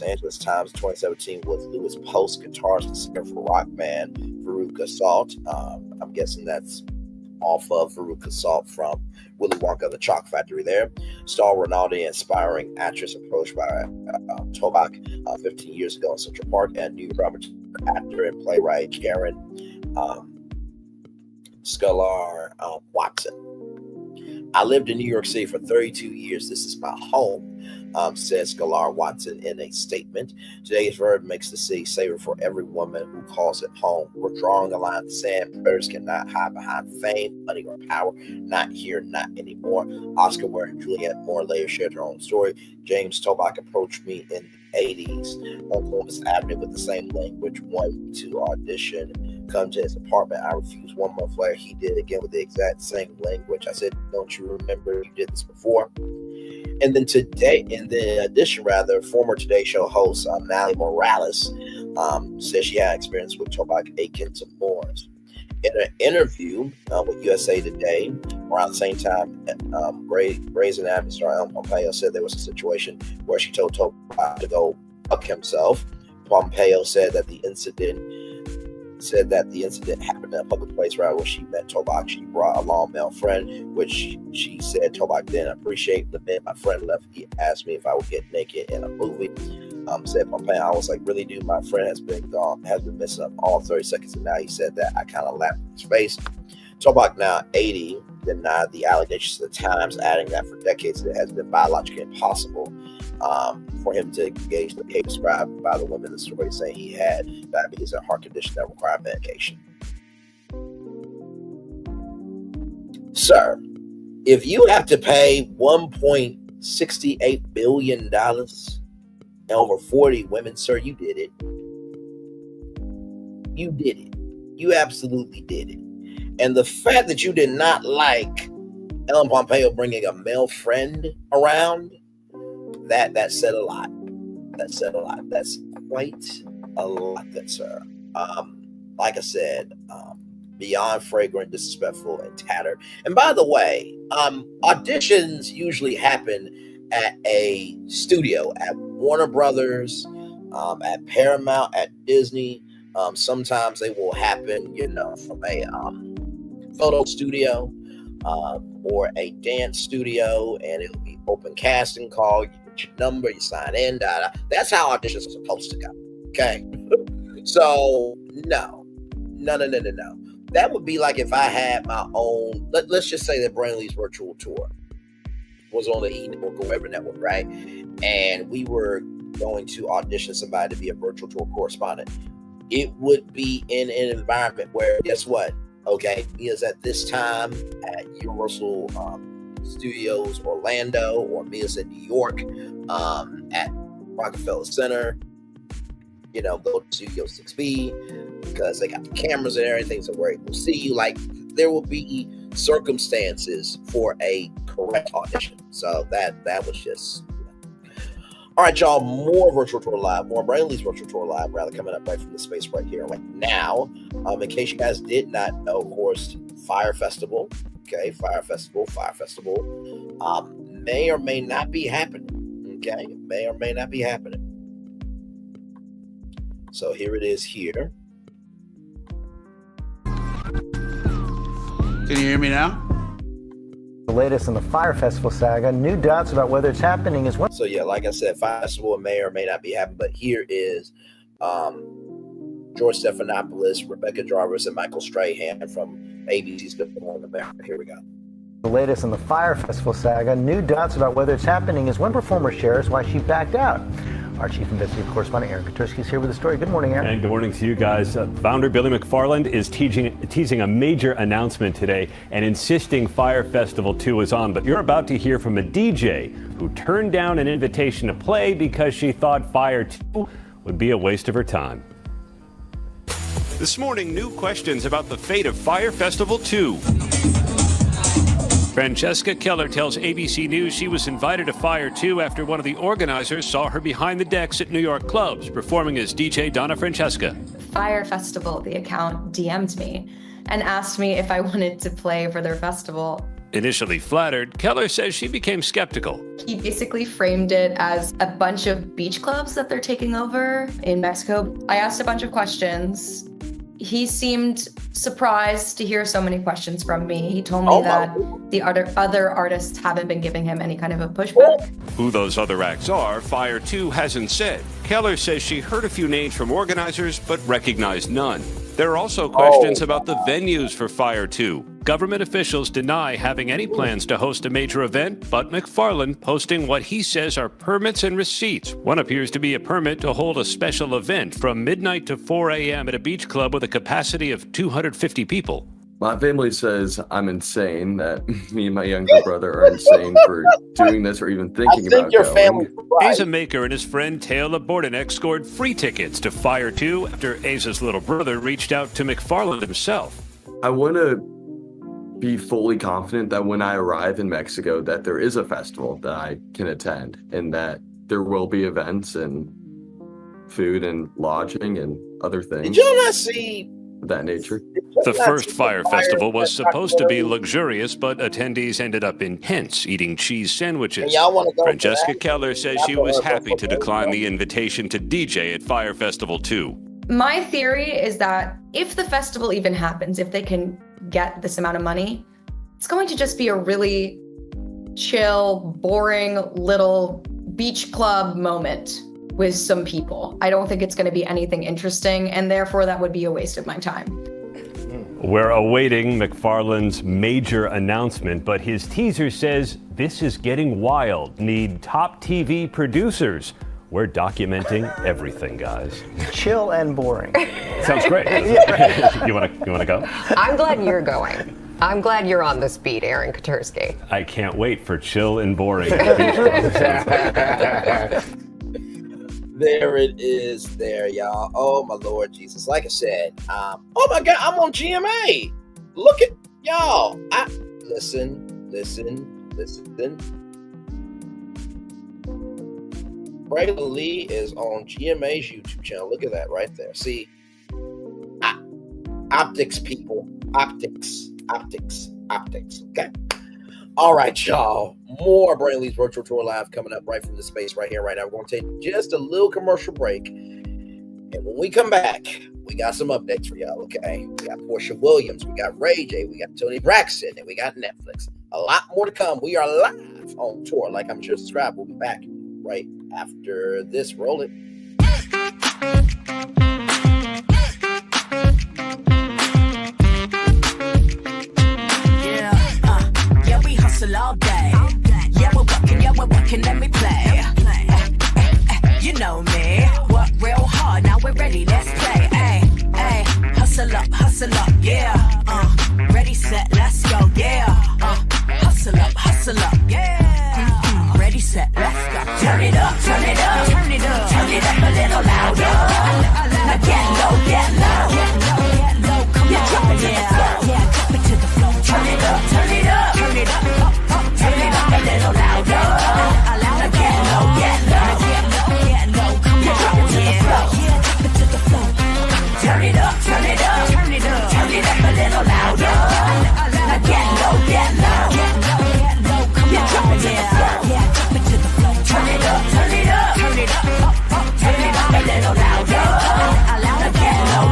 Angeles Times 2017 was Louis Post, guitarist and singer for rock band Veruca Salt. I'm guessing that's off of Veruca Salt from Willy Wonka and the Chocolate Factory there. Star Rinaldi, inspiring actress approached by Toback 15 years ago in Central Park, and new actor and playwright Karen Scalar Watson. I lived in New York City for 32 years. This is my home, says Scalar Watson in a statement. Today's verb makes the city safer for every woman who calls it home. We're drawing the line in the sand. Predators cannot hide behind fame, money, or power. Not here, not anymore. Oscar Ware and Juliette Moore later shared her own story. James Toback approached me in the 80s on Columbus Avenue with the same language, wanted to audition, come to his apartment. I refused. 1 month later, he did again with the exact same language. I said, don't you remember you did this before? And then today, in the addition, former Today Show host Nally Morales says she had experience with Toback akin to Moore's. In an interview with USA Today, around the same time, Grey's Anatomy star Ellen Pompeo said there was a situation where she told Toback to go fuck himself. Pompeo said that the incident happened in a public place where she met Toback. She brought along a male friend, which she said Toback didn't appreciate. The minute my friend left, he asked me if I would get naked in a movie. Said Pompeo, I was like, really, dude? My friend has been missing up all 30 seconds, and now he said that. I kind of laughed in his face. Toback, now 80, denied the allegations to the Times, adding that for decades it has been biologically impossible for him to engage in the behavior described by the women in the story, saying he had diabetes and heart condition that required medication. Sir, if you have to pay $1.68 billion and over 40 women, sir, you did it. You did it. You absolutely did it. And the fact that you did not like Ellen Pompeo bringing a male friend around, that said a lot. That said a lot. That's quite a lot, good sir. Like I said, beyond fragrant, disrespectful, and tattered. And by the way, auditions usually happen at a studio, at Warner Brothers, at Paramount, at Disney. Sometimes they will happen, from a photo studio or a dance studio, and it'll be open casting call. You get your number, you sign in. That's how auditions are supposed to go. Okay, so no. That would be like if I had my own. Let's just say that Brantley's virtual tour was on the E Network or whatever network, right? And we were going to audition somebody to be a virtual tour correspondent. It would be in an environment where, guess what? Okay, Mia's at this time at Universal Studios Orlando, or Mia's in New York at Rockefeller Center. Go to Studio 6B because they got the cameras and everything, so we're able to see you. Like, there will be circumstances for a correct audition. So that was just. All right, y'all, more Virtual Tour Live, more Brantley's Virtual Tour Live, coming up right from the space right here, right now. In case you guys did not know, of course, Fyre Festival, Fyre Festival, may or may not be happening, may or may not be happening. So here it is here. Can you hear me now? The latest in the Fyre Festival saga, new doubts about whether it's happening is one. So yeah, like I said, Fyre Festival may or may not be happening, but here is George Stephanopoulos, Rebecca Jarvis, and Michael Strahan from ABC's Good Morning America. Here we go. The latest in the Fyre Festival saga, new doubts about whether it's happening as one performer shares why she backed out. Our chief investigative correspondent, Aaron Katersky, is here with the story. Good morning, Aaron. And good morning to you guys. Founder Billy McFarland is teasing a major announcement today and insisting Fyre Festival 2 is on. But you're about to hear from a DJ who turned down an invitation to play because she thought Fyre 2 would be a waste of her time. This morning, new questions about the fate of Fyre Festival 2. Francesca Keller tells ABC News she was invited to Fyre 2 after one of the organizers saw her behind the decks at New York clubs performing as DJ Donna Francesca. Fyre Festival, the account, DM'd me and asked me if I wanted to play for their festival. Initially flattered, Keller says she became skeptical. He basically framed it as a bunch of beach clubs that they're taking over in Mexico. I asked a bunch of questions. He seemed surprised to hear so many questions from me. He told me that the other artists haven't been giving him any kind of a pushback. Who those other acts are, Fyre 2 hasn't said. Keller says she heard a few names from organizers, but recognized none. There are also questions about the venues for Fyre 2. Government officials deny having any plans to host a major event, but McFarland posting what he says are permits and receipts. One appears to be a permit to hold a special event from midnight to 4 a.m. at a beach club with a capacity of 250 people. My family says I'm insane, that me and my younger brother are insane for doing this or even thinking about going. Asa Maker and his friend Taylor Bordenek scored free tickets to Fyre 2 after Asa's little brother reached out to McFarland himself. I want to be fully confident that when I arrive in Mexico that there is a festival that I can attend and that there will be events and food and lodging and other things. Did you not see of that nature? The first Fyre Festival was supposed to be luxurious, but attendees ended up in tents eating cheese sandwiches. Francesca Keller says she was happy to decline the invitation to DJ at Fyre Festival 2. My theory is that if the festival even happens, if they can get this amount of money, it's going to just be a really chill, boring little beach club moment with some people. I don't think it's going to be anything interesting, and therefore that would be a waste of my time. We're awaiting McFarland's major announcement, but his teaser says this is getting wild. Need top TV producers. We're documenting everything, guys. Chill and boring. Sounds great. You want to go? I'm glad you're going. I'm glad you're on this beat, Aaron Katursky. I can't wait for chill and boring. There it is there, y'all. Oh, my Lord Jesus. Like I said, oh, my God, I'm on GMA. Look at y'all. Listen. Ridley is on GMA's YouTube channel. Look at that right there. See, optics, people. Optics. Okay. All right, y'all. More Brainley's Virtual Tour Live coming up right from the space right here, right now. We're going to take just a little commercial break. And when we come back, we got some updates for y'all, okay? We got Porsha Williams, we got Ray J, we got Toni Braxton, and we got Netflix. A lot more to come. We are live on tour. Like I'm sure subscribe. We'll be back right after this. Roll it. All day. Yeah, we're working, let me play. You know me, work real hard, now we're ready, let's play. Ay, hustle up, yeah. Ready, set, let's go, yeah. Hustle up, yeah. Ready, set, let's go. Turn it up a little louder. Now get low, come on, drop it to the floor. Yeah, drop it to the floor. Turn it up. Turn it up a little louder. Now get low, come on, drop it to the floor. Yeah, drop it to the floor. Turn it up a little louder. Now get low, come on, drop it to the floor. Yeah, drop it to the floor. Turn it up a little louder. Now get low,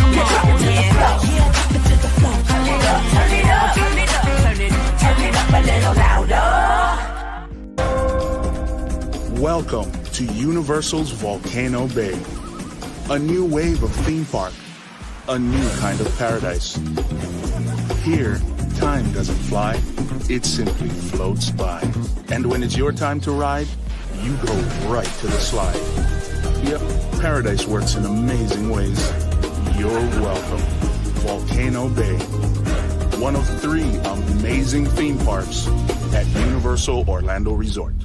come on, drop it to the floor. Yeah, drop it to the floor. Turn it up a little louder. Welcome to Universal's Volcano Bay. A new wave of theme park. A new kind of paradise. Here, time doesn't fly. It simply floats by. And when it's your time to ride, you go right to the slide. Yep, paradise works in amazing ways. You're welcome. Volcano Bay. One of 3 amazing theme parks at Universal Orlando Resort.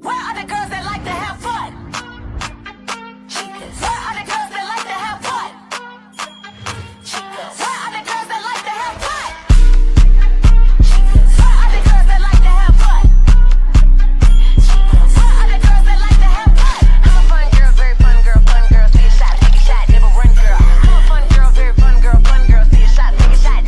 Where are the girls that like to have fun? Chicas. Where are the girls that like to have fun? Chicas. Where are the girls that like to have fun? Chicas. Where are the girls that like to have fun? Chicas. Where are the girls that like to have fun? I'm a fun girl, very fun girl, see a shot, take a shot, never run girl. I'm a fun girl, very fun girl, see a shot, take a shot,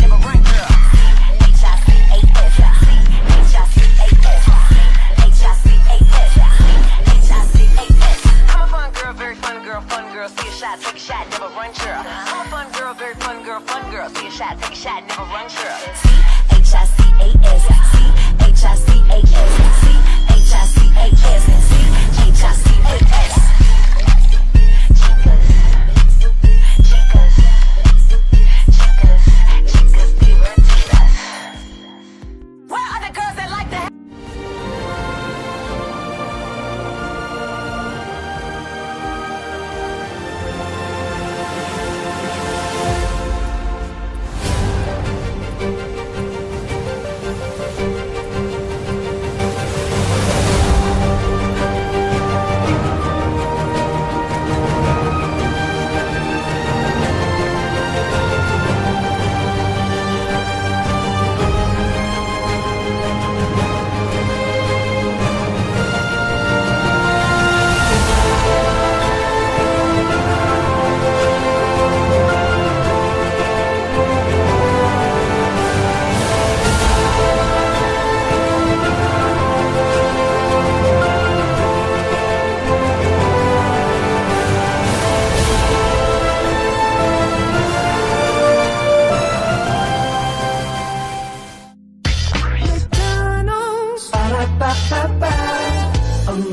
I'm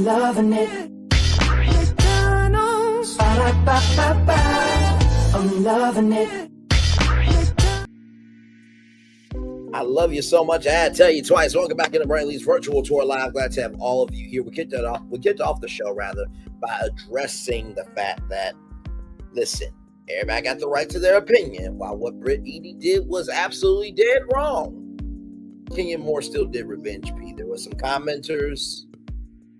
loving it. McDonald's. I'm loving it. I love you so much. I had to tell you twice. Welcome back into Brantley's virtual tour live. Glad to have all of you here. We kicked off the show rather by addressing the fact that, listen, everybody got the right to their opinion. While what Britt Edie did was absolutely dead wrong, Kenya Moore still did revenge P. There were some commenters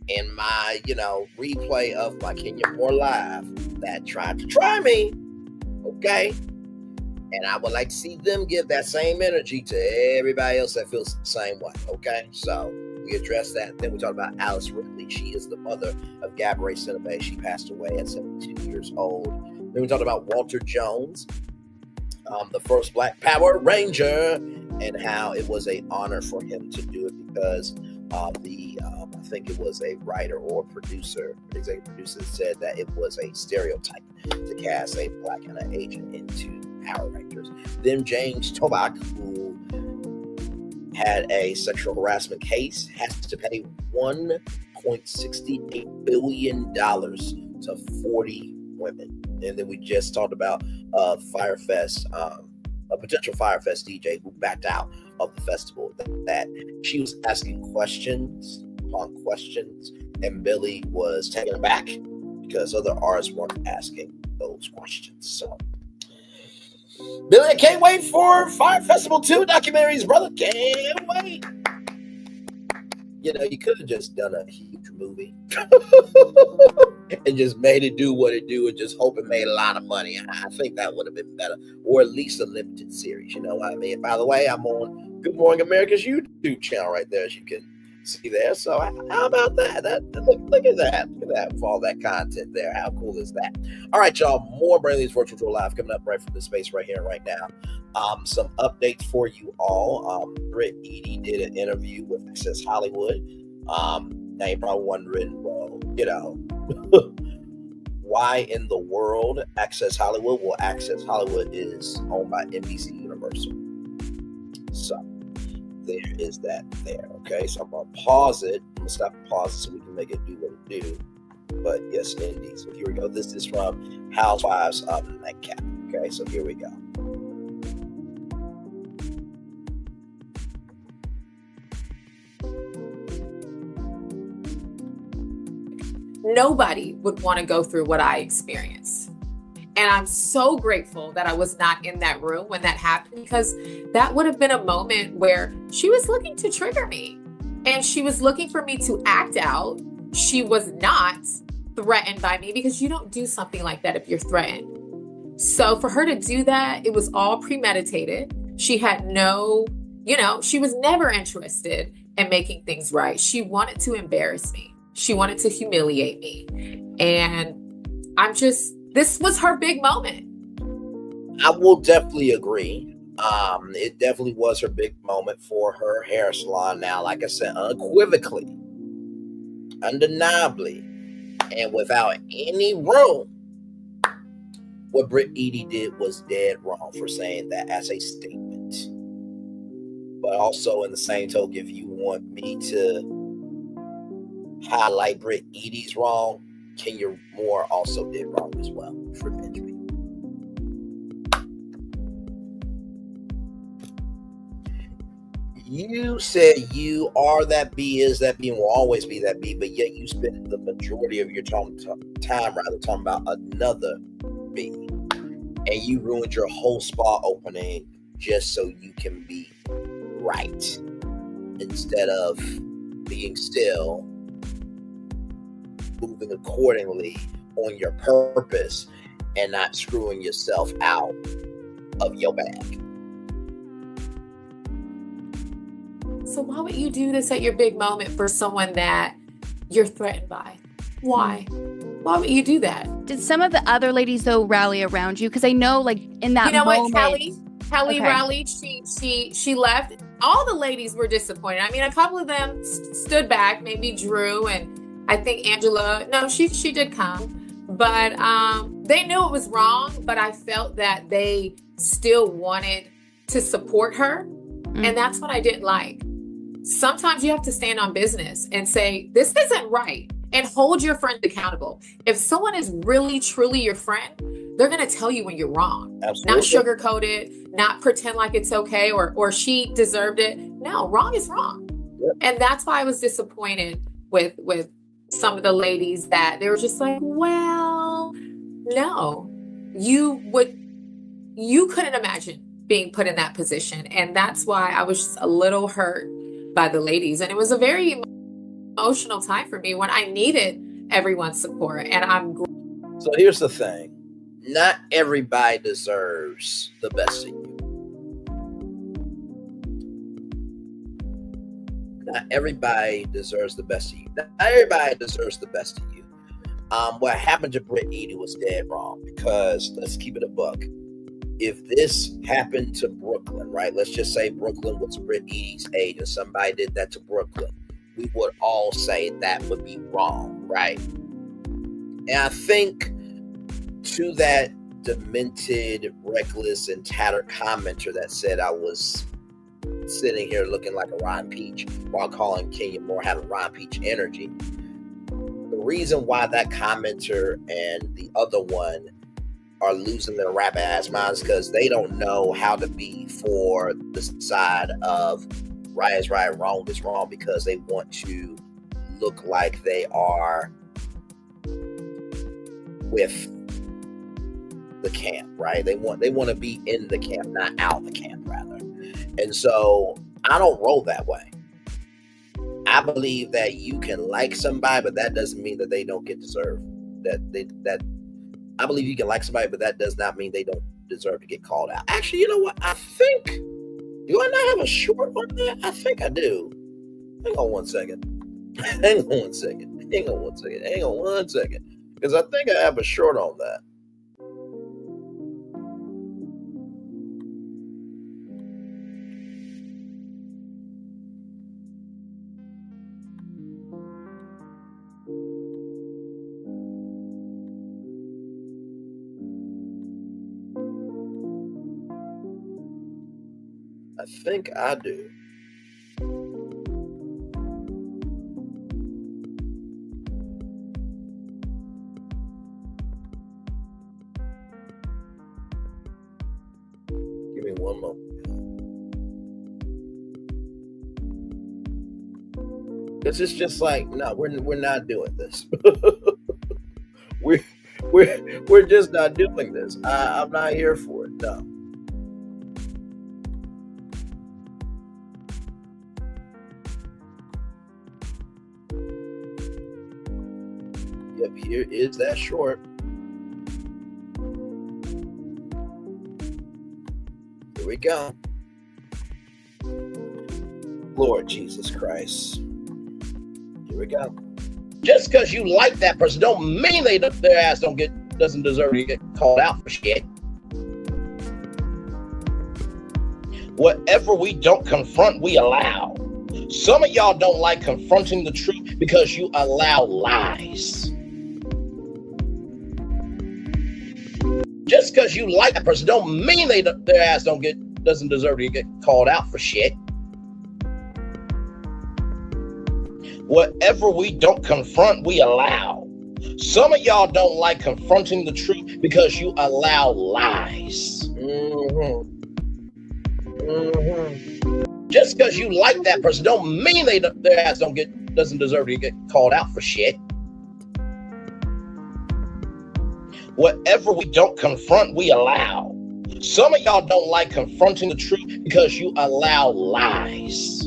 in my, replay of my Kenya Moore live that tried to try me. Okay. And I would like to see them give that same energy to everybody else that feels the same way. Okay. So we addressed that. Then we talked about Alice Ridley. She is the mother of Gabourey Sidibe. She passed away at 72 years old. Then we talked about Walter Jones, the first Black Power Ranger, and how it was an honor for him to do it because I think it was a writer or producer, executive producer, said that it was a stereotype to cast a Black and an Asian into Power Rangers. Then James Toback, who had a sexual harassment case, has to pay $1.68 billion to 40 women. And then we just talked about Fyre Fest, a potential Fyre Fest DJ who backed out of the festival, that she was asking questions upon questions, and Billy was taken aback because other artists weren't asking those questions. So, Billy, I can't wait for Fyre Festival 2 documentaries, brother. Can't wait. You could have just done a huge movie and just made it do what it do and just hope it made a lot of money. I think that would have been better, or at least a limited series. You know what I mean? By the way, I'm on Good Morning America's YouTube channel right there, as you can see there. So how about that? Look at that. Look at that with all that content there. How cool is that? All right, y'all. More Brantley's Virtual Tour Live coming up right from this space right here and right now. Some updates for you all. Britt Edie did an interview with Access Hollywood. Now you're probably wondering, well, why in the world Access Hollywood? Well, Access Hollywood is owned by NBC Universal. So there is that there. Okay, so I'm gonna pause it. I'm gonna stop and pause it so we can make it do what it do. But yes, indeed. So here we go. This is from Housewives of Nightcap. Okay, so here we go. Nobody would want to go through what I experienced. And I'm so grateful that I was not in that room when that happened, because that would have been a moment where she was looking to trigger me and she was looking for me to act out. She was not threatened by me, because you don't do something like that if you're threatened. So for her to do that, it was all premeditated. She had she was never interested in making things right. She wanted to embarrass me. She wanted to humiliate me. And this was her big moment. I will definitely agree. It definitely was her big moment for her hair salon. Now, like I said, unequivocally, undeniably, and without any room, what Britt Edie did was dead wrong for saying that as a statement. But also, in the same token, if you want me to highlight Britt Edie's wrong, Kenya Moore also did wrong as well for Benjamin. You said you are that B, is that B, and will always be that B, but yet you spend the majority of your time talking about another B, and you ruined your whole spa opening just so you can be right instead of being still, moving accordingly on your purpose, and not screwing yourself out of your bag. So why would you do this at your big moment for someone that you're threatened by? Why? Why would you do that? Did some of the other ladies though rally around you? Because I know, like, in that moment, Kelly rallied. She left. All the ladies were disappointed. I mean, a couple of them stood back. Maybe Drew, and I think Angela. No, she did come, but they knew it was wrong. But I felt that they still wanted to support her, and that's what I didn't like. sometimes you have to stand on business and say, this isn't right, and hold your friend accountable. If someone is really, truly your friend, they're going to tell you when you're wrong. Absolutely. Not sugarcoat it, not pretend like it's okay or she deserved it. No, wrong is wrong. Yep. And that's why I was disappointed with some of the ladies that they were just like, well, no, you couldn't imagine being put in that position. And that's why I was just a little hurt by the ladies. And it was a very emotional time for me when I needed everyone's support. And So here's the thing. Not everybody deserves the best of you. Not everybody deserves the best of you. Not everybody deserves the best of you. What happened to Britt Eady was dead wrong, because let's keep it a buck. If this happened to Brooklyn, right? Let's just say Brooklyn was Britt Eady's age and somebody did that to Brooklyn. We would all say that would be wrong, right? And I think to that demented, reckless, and tattered commenter that said I was sitting here looking like a rotten peach while calling Kenya Moore having rotten peach energy. The reason why that commenter and the other one are losing their rabbit ass minds because they don't know how to be for the side of right is right, wrong is wrong, because they want to look like they are with the camp, right? They want to be in the camp, not out the camp, rather. And so I don't roll that way. I believe that you can like somebody, but that doesn't mean that they don't get deserved. I believe you can like somebody, but that does not mean they don't deserve to get called out. Actually, you know what? I think, do I not have a short on that? I think I do. Hang on one second. Hang on one second. Because I think I have a short on that. I think I do. Give me one moment. Because it's just like, no, we're not doing this. we're just not doing this. I'm not here for it. No. Yep, here is that short. Here we go. Lord Jesus Christ. Here we go. Just because you like that person don't mean their ass doesn't deserve to get called out for shit. Whatever we don't confront, we allow. Some of y'all don't like confronting the truth because you allow lies. Just because you like that person don't mean their ass doesn't deserve to get called out for shit. Whatever we don't confront, we allow. Some of y'all don't like confronting the truth because you allow lies. Just because you like that person don't mean their ass doesn't deserve to get called out for shit. Whatever we don't confront, we allow. Some of y'all don't like confronting the truth because you allow lies.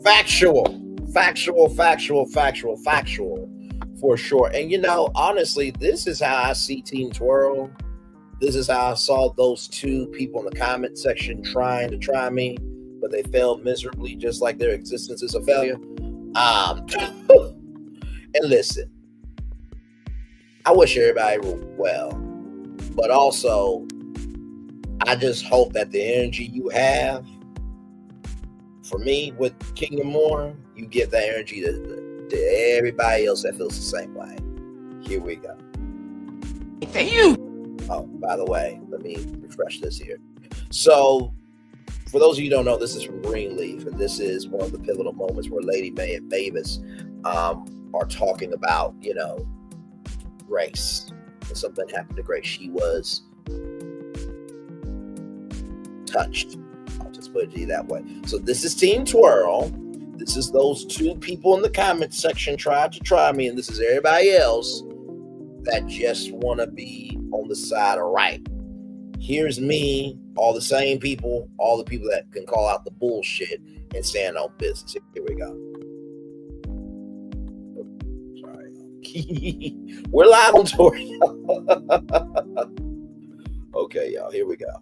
Factual, for sure. And you know, honestly, this is how I see Team Twirl. This is how I saw those two people in the comment section trying to try me, but they failed miserably, just like their existence is a failure. And listen, I wish everybody were well, but also I just hope that the energy you have for me with Kenya Moore, you give that energy to everybody else that feels the same way. Here we go. Thank you. Oh, by the way, let me refresh this here. So, for those of you who don't know, this is from Greenleaf, and this is one of the pivotal moments where Lady Mae and Mavis are talking about, Grace. And something happened to Grace. She was touched. I'll just put it to you that way. So this is Team Twirl. This is those two people in the comment section tried to try me, and this is everybody else that just want to be on the side of right. Here's me, all the same people, all the people that can call out the bullshit and stand on business. Here we go. Sorry. We're live on tour, y'all. Okay, y'all, here we go.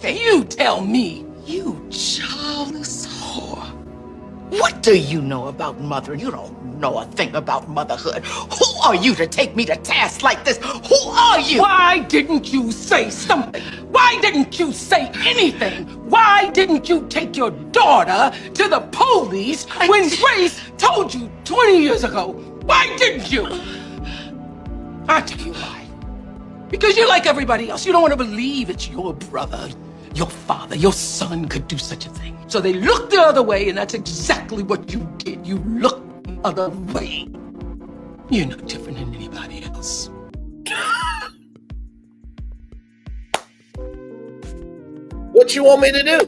You tell me, you childless whore. What do you know about mother? You don't know a thing about motherhood. Who are you to take me to task like this? Who are you? Why didn't you say something? Why didn't you say anything? Why didn't you take your daughter to the police when Grace told you 20 years ago? Why didn't you? I'll tell you why. Because you're like everybody else. You don't want to believe it's your brother, your father, your son could do such a thing. So they look the other way, and that's exactly what you did. You looked the other way. You're no different than anybody else. What you want me to do?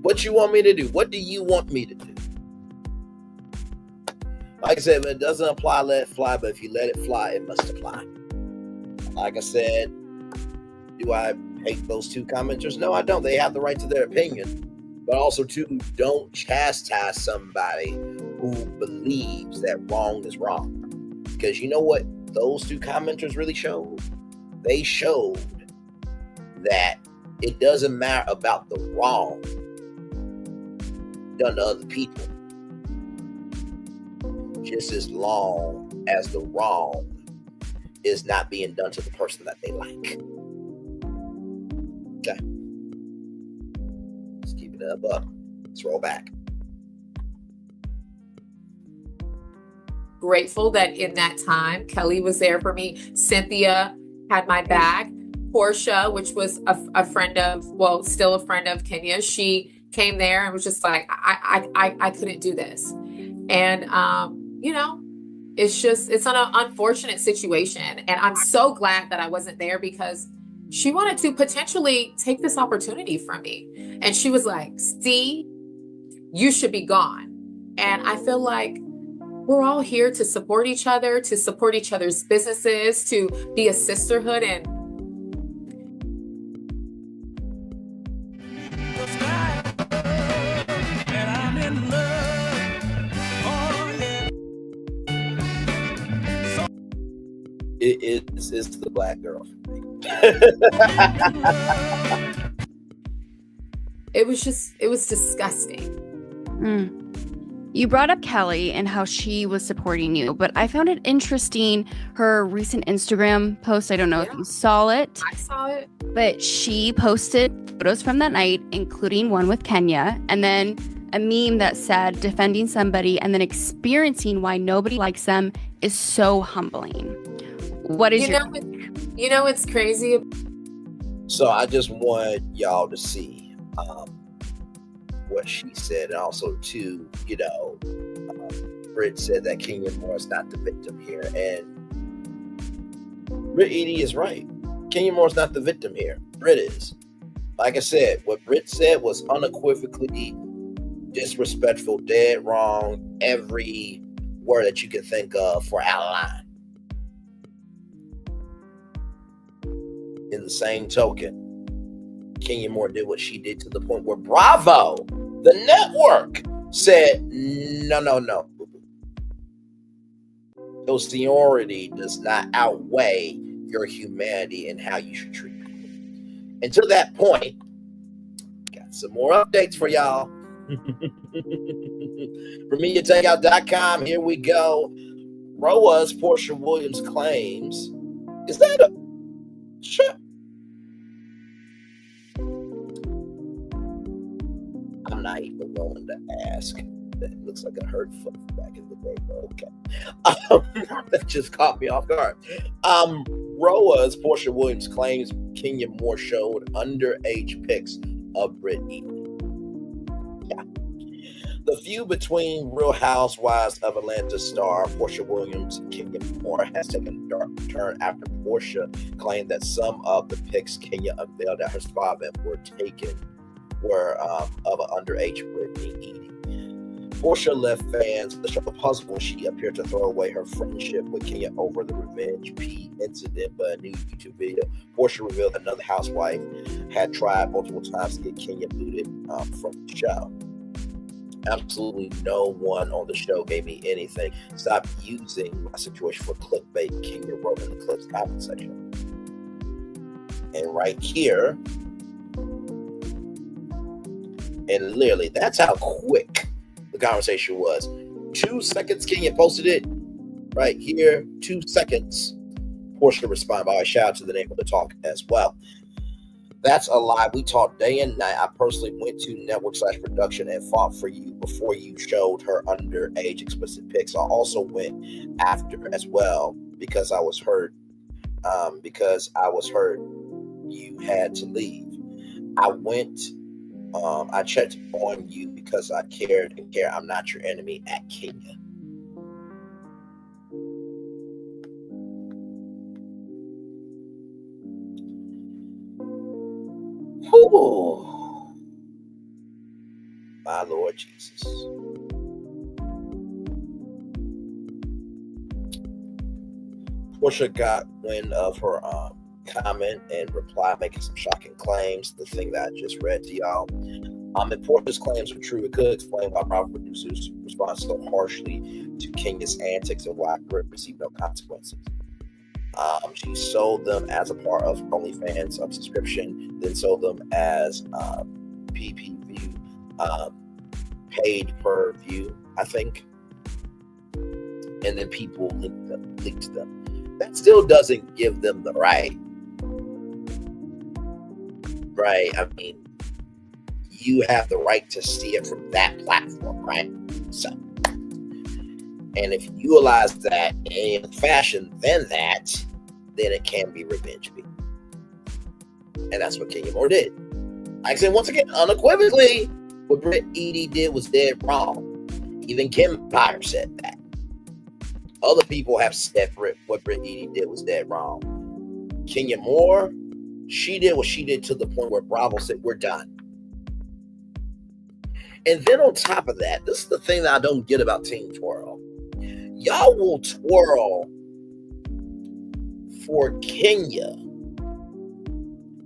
What you want me to do? What do you want me to do? Like I said, if it doesn't apply, let it fly. But if you let it fly, it must apply. Like I said, do I hate those two commenters? No, I don't. They have the right to their opinion. But also, too, don't chastise somebody who believes that wrong is wrong. Because you know what those two commenters really showed? They showed that it doesn't matter about the wrong done to other people, just as long as the wrong is not being done to the person that they like. Okay. Let's keep it up. Let's roll back. Grateful that in that time, Kelly was there for me. Cynthia had my back. Porsha, which was a friend of, well, still a friend of Kenya, she came there and was just like, I couldn't do this. And, it's an unfortunate situation. And I'm so glad that I wasn't there because she wanted to potentially take this opportunity from me. And she was like, see, you should be gone. And I feel like we're all here to support each other, to support each other's businesses, to be a sisterhood. And it's the black girl for me. it was disgusting. You brought up Kelly and how she was supporting you, but I found it interesting, her recent Instagram post. I don't know if you saw it. I saw it. But she posted photos from that night, including one with Kenya, and then a meme that said defending somebody and then experiencing why nobody likes them is so humbling. What is it's crazy. So I just want y'all to see what she said, and also too, Britt said that Kenya Moore is not the victim here, and Britt Edie is right. Kenya Moore is not the victim here. Britt is. Like I said, what Britt said was unequivocally disrespectful, dead wrong, every word that you can think of for out of line. In the same token, Kenya Moore did what she did to the point where Bravo, the network, said, no. Your seniority does not outweigh your humanity and how you should treat people. And to that point, got some more updates for y'all. ForMediaTakeout.com, here we go. Roa's Porsha Williams claims, is that a sure? I'm not even willing to ask. That looks like a hurt foot back in the day, but okay. That just caught me off guard. Roa's Porsha Williams claims Kenya Moore showed underage pics of Ridley. Yeah. The feud between Real Housewives of Atlanta star Porsha Williams and Kenya Moore has taken a dark turn after Porsha claimed that some of the pics Kenya unveiled at her spa event were of an underage Ridley. Porsha left fans the show puzzled when she appeared to throw away her friendship with Kenya over the Revenge P incident, but a new YouTube video, Porsha revealed another housewife had tried multiple times to get Kenya booted from the show. Absolutely no one on the show gave me anything. Stop using my situation for clickbait, Kenya wrote in the clip's comment section. And right here, and literally, that's how quick the conversation was. 2 seconds, Kenya posted it. Right here, 2 seconds. Porsha responded. By the way, shout out to the name of the talk as well. That's a lie. We talked day and night. I personally went to network/production and fought for you before you showed her underage explicit pics. I also went after as well because I was hurt. You had to leave. I checked on you because I cared and care. I'm not your enemy at Kenya. Oh, my Lord Jesus. Porsha got wind of her comment and reply making some shocking claims. The thing that I just read to y'all. If Porsha's claims are true, it could explain why Bravo producers respond so harshly to Kenya's antics and why Grit received no consequences. She sold them as a part of OnlyFans subscription, then sold them as PPV, paid per view, I think. And then people leaked them. That still doesn't give them the right. Right? I mean, you have the right to see it from that platform, right? So, and if you utilize that in any fashion than that, then it can be revenge beat. And that's what Kenya Moore did. Like I said, once again, unequivocally, what Britt Edie did was dead wrong. Even Kim Fyre said that. Other people have said what Britt Edie did was dead wrong. Kenya Moore, she did what she did to the point where Bravo said, we're done. And then on top of that, this is the thing that I don't get about Team Twirl. Y'all will twirl for Kenya,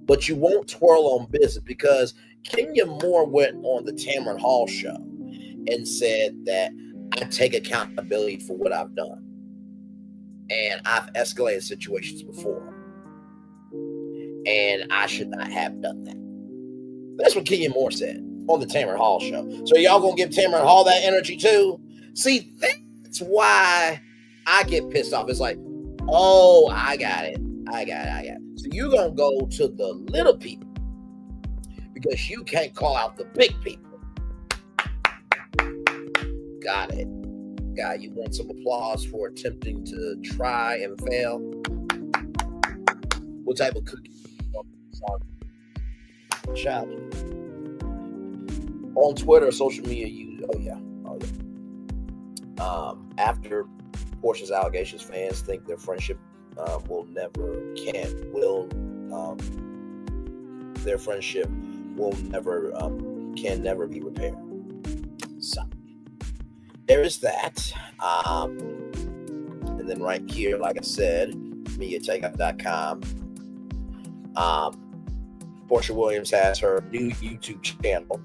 but you won't twirl on business, because Kenya Moore went on the Tamron Hall show and said that I take accountability for what I've done. And I've escalated situations before. And I should not have done that. That's what Kenya Moore said on the Tamron Hall show. So y'all gonna give Tamron Hall that energy too? See, that's why I get pissed off. It's like, oh, I got it. So you're gonna go to the little people because you can't call out the big people. Got it. God, you want some applause for attempting to try and fail? What type of cookie? Child. On Twitter, social media, after Porsha's allegations, fans think their friendship can never be repaired. So there is that. And then right here, like I said, MediaTakeout.com. Porsha Williams has her new YouTube channel.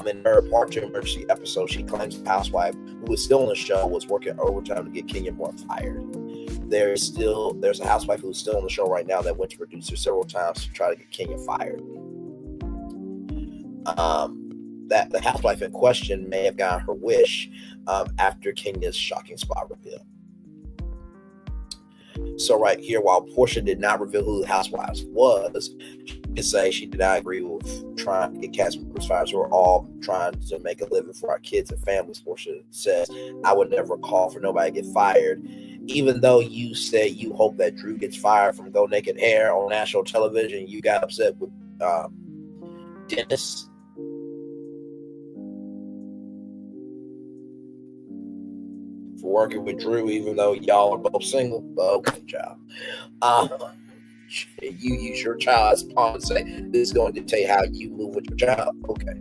In her Porsha emergency episode, she claims the housewife who was still on the show was working overtime to get Kenya Moore fired. There's a housewife who's still on the show right now that went to producer several times to try to get Kenya fired. That the housewife in question may have gotten her wish after Kenya's shocking spot reveal. So right here, while Porsha did not reveal who the housewives was, she did say she did not agree with trying to get cast members fired. So we're all trying to make a living for our kids and families. Porsha says, I would never call for nobody to get fired. Even though you said you hope that Drew gets fired from Go Naked Hair on national television, you got upset with Dennis. For working with Drew, even though y'all are both single. Okay, child. You use your child as a pawn and say, this is going to dictate how you move with your child. Okay.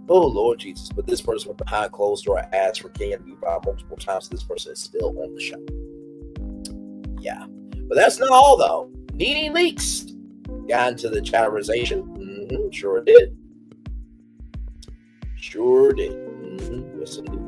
Oh, Lord Jesus. But this person went behind closed door asked for Kenya to be brought multiple times. This person is still on the show. Yeah. But that's not all, though. Nene Leakes got into the chatterization. Mm-hmm, sure did. Sure did. Mm-hmm, yes, it did.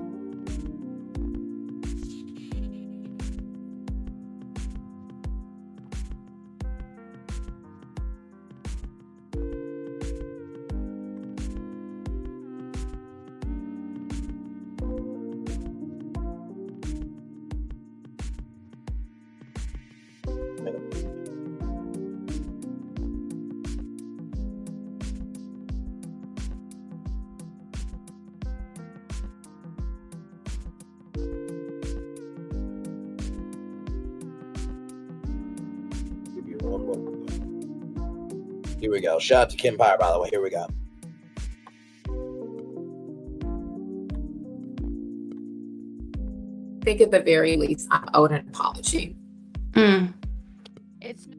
Here we go. Shout out to Kim Pyre, by the way. Here we go. I think at the very least, I'm owed an apology.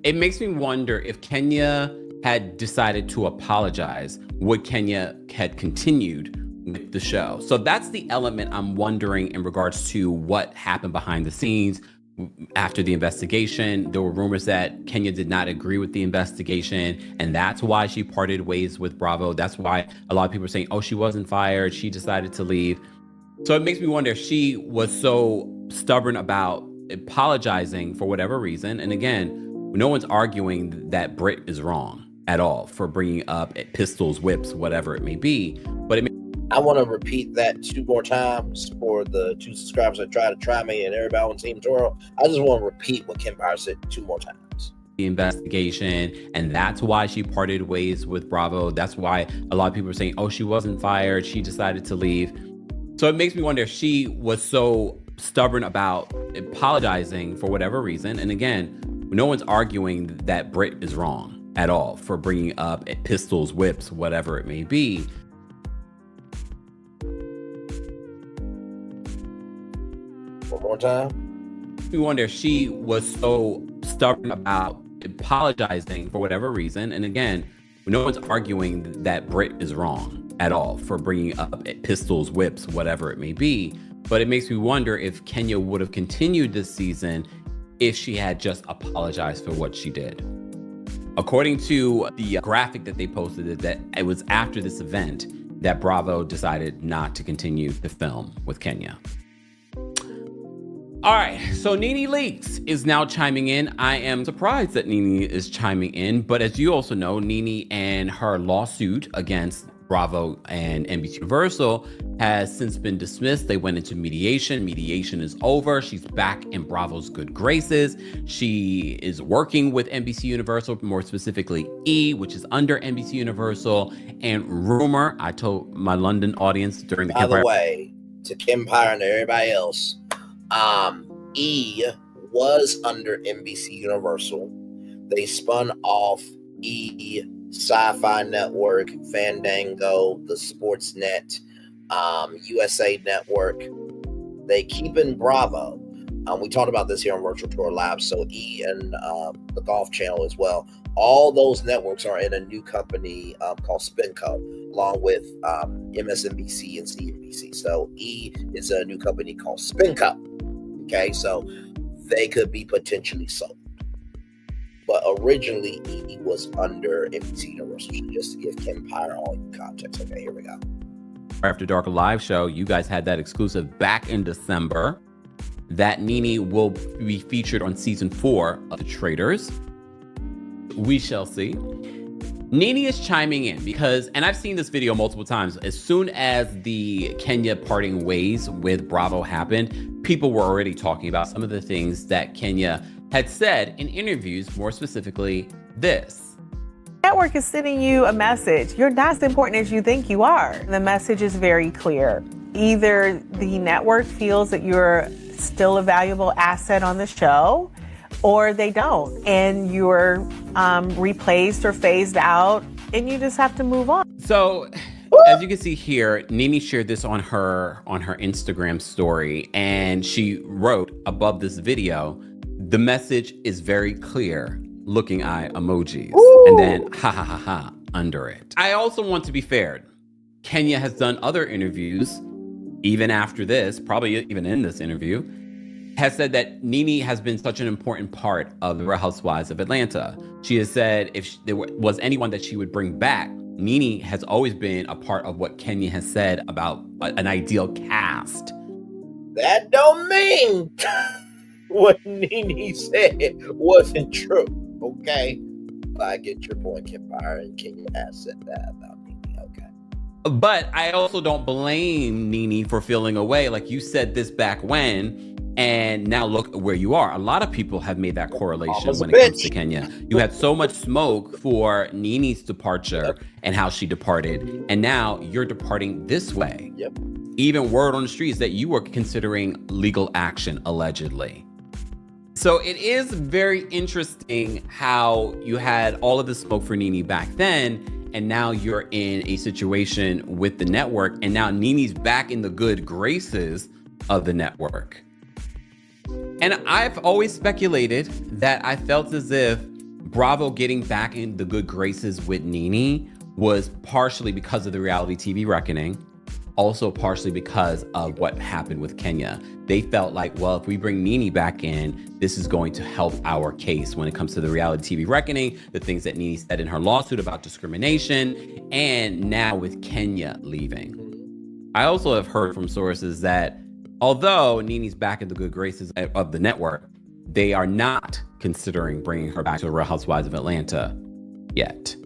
It makes me wonder if Kenya had decided to apologize, would Kenya had continued with the show? So that's the element I'm wondering in regards to what happened behind the scenes. After the investigation, there were rumors that Kenya did not agree with the investigation, and that's why she parted ways with Bravo. That's why a lot of people are saying, oh, she wasn't fired, she decided to leave. So it makes me wonder if she was so stubborn about apologizing for whatever reason. And again, no one's arguing that Britt is wrong at all for bringing up pistols, whips, whatever it may be. But I want to repeat that 2 more times for the 2 subscribers that try to try me and everybody on Team Toro. I just want to repeat what Kim Pyre said 2 more times. The investigation, and that's why she parted ways with Bravo. That's why a lot of people are saying, oh, she wasn't fired, she decided to leave. So it makes me wonder if she was so stubborn about apologizing for whatever reason. And again, no one's arguing that Britt is wrong at all for bringing up pistols, whips, whatever it may be. One more time. We wonder if she was so stubborn about apologizing for whatever reason. And again, no one's arguing that Britt is wrong at all for bringing up pistols, whips, whatever it may be. But it makes me wonder if Kenya would have continued this season if she had just apologized for what she did. According to the graphic that they posted, that it was after this event that Bravo decided not to continue to film with Kenya. All right, so Nene Leakes is now chiming in. I am surprised that Nene is chiming in, but as you also know, Nene and her lawsuit against Bravo and NBC Universal has since been dismissed. They went into mediation. Mediation is over. She's back in Bravo's good graces. She is working with NBC Universal, more specifically E, which is under NBC Universal. And rumor, I told my London audience during the By the way, to Kim Pyre and everybody else, E was under NBC Universal. They spun off E, Sci-Fi Network, Fandango, the Sportsnet, USA Network. They keep in Bravo. We talked about this here on Virtual Tour Live. So E and the Golf Channel as well. All those networks are in a new company called Spinco, along with MSNBC and CNBC. So E is a new company called Spinco. Okay, so they could be potentially sold. But originally, E was under NBC Universal, just to give Kim Pyre all your context. Okay, here we go. After Dark live show, you guys had that exclusive back in December that Nene will be featured on season 4 of The Traitors. We shall see. Nene is chiming in because, and I've seen this video multiple times, as soon as the Kenya parting ways with Bravo happened, people were already talking about some of the things that Kenya had said in interviews, more specifically this. Network is sending you a message. You're not as important as you think you are. The message is very clear. Either the network feels that you're still a valuable asset on the show, or they don't. And you're replaced or phased out, and you just have to move on. So, as you can see here, Nene shared this on her Instagram story, and she wrote above this video, the message is very clear, looking eye emojis, and then ha ha ha ha under it. I also want to be fair. Kenya has done other interviews, even after this, probably even in this interview, has said that Nene has been such an important part of the Real Housewives of Atlanta. She has said if there was anyone that she would bring back, Nene has always been a part of what Kenya has said about an ideal cast. That don't mean what Nene said wasn't true, okay? But I get your point, Kim Fyre, and Kenya has said that about Nene, okay? But I also don't blame Nene for feeling away. Like, you said this back when, and now look where you are. A lot of people have made that correlation when it comes to Kenya. You had so much smoke for Nene's departure and how she departed, and now you're departing this way. Yep. Even word on the streets that you were considering legal action, allegedly. So it is very interesting how you had all of the smoke for Nene back then, and now you're in a situation with the network, and now Nene's back in the good graces of the network. And I've always speculated that I felt as if Bravo getting back in the good graces with Nene was partially because of the reality TV reckoning, also partially because of what happened with Kenya. They felt like, well, if we bring Nene back in, this is going to help our case when it comes to the reality TV reckoning, the things that Nene said in her lawsuit about discrimination, and now with Kenya leaving. I also have heard from sources that although Nene's back in the good graces of the network, they are not considering bringing her back to the Real Housewives of Atlanta yet.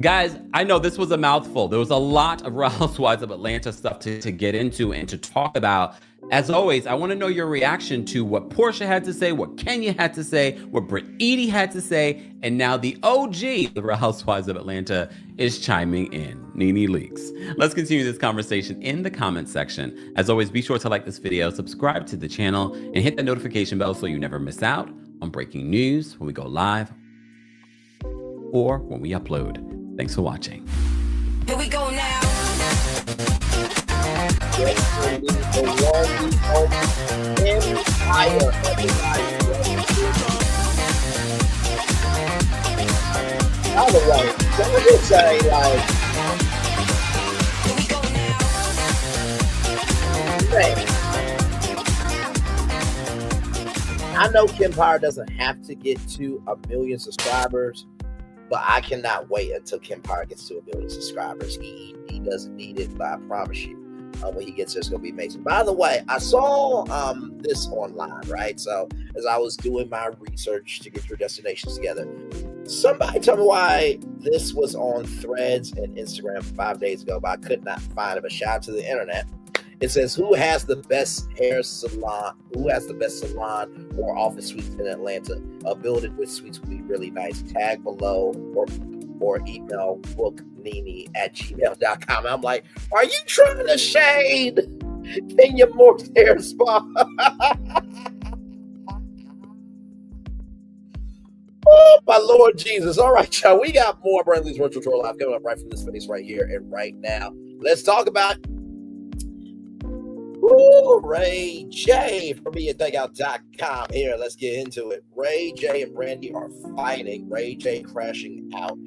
Guys, I know this was a mouthful. There was a lot of Real Housewives of Atlanta stuff to get into and to talk about. As always, I want to know your reaction to what Porsha had to say, what Kenya had to say, what Britt Edie had to say, and now the OG, the Real Housewives of Atlanta, is chiming in. Nene Leakes. Let's continue this conversation in the comments section. As always, be sure to like this video, subscribe to the channel, and hit that notification bell so you never miss out on breaking news when we go live or when we upload. Thanks for watching. Here we go now. By the way, let me just say, like, man, I know Kim Fyre doesn't have to get to 1 million subscribers, but I cannot wait until Kim Fyre gets to 1 million subscribers. He doesn't need it, but I promise you, when he gets there, it's going to be amazing. By the way, I saw this online, right? So as I was doing my research to get your destinations together, somebody tell me why this was on Threads and Instagram 5 days ago, but I could not find it. But shout out to the internet. It says, who has the best salon or office suites in Atlanta? A building with suites would be really nice. Tag below or email booknene@gmail.com. I'm like, are you trying to shade Kenya Moore's hair spa? Oh, my Lord Jesus. All right, y'all. We got more Brandley's Virtual Tour Live coming up right from this space right here and right now. Let's talk about Ray J from BeAThingOut.com. Here, let's get into it. Ray J and Brandy are fighting. Ray J crashing out.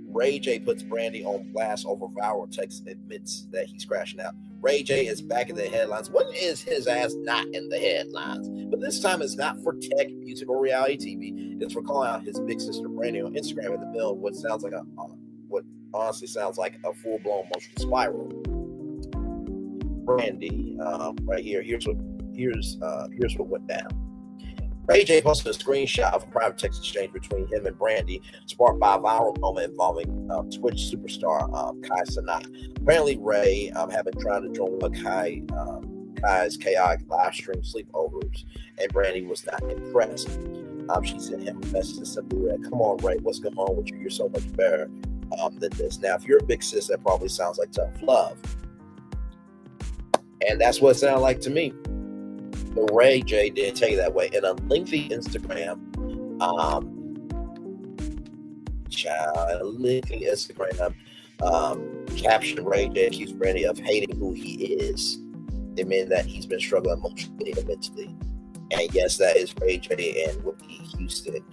Ray J puts Brandy on blast over viral text, admits that he's crashing out. Ray J is back in the headlines. When is his ass not in the headlines? But this time it's not for tech, music, or reality TV. It's for calling out his big sister Brandy on Instagram in the middle of what honestly sounds like a full-blown emotional spiral. Brandy, right here. Here's what went down. Ray J posted a screenshot of a private text exchange between him and Brandy, sparked by a viral moment involving Twitch superstar Kai Cenat. Apparently, Ray had been trying to join one Kai's chaotic live stream sleepovers, and Brandy was not impressed. She sent him a message that simply read, "Come on, Ray, what's going on with you? You're so much better than this." Now, if you're a big sis, that probably sounds like tough love. And that's what it sounded like to me. Ray J did take it that way in a lengthy Instagram. Caption Ray J accused Brandy of hating who he is. They mean that he's been struggling emotionally and mentally. And yes, that is Ray J and Whitney Houston.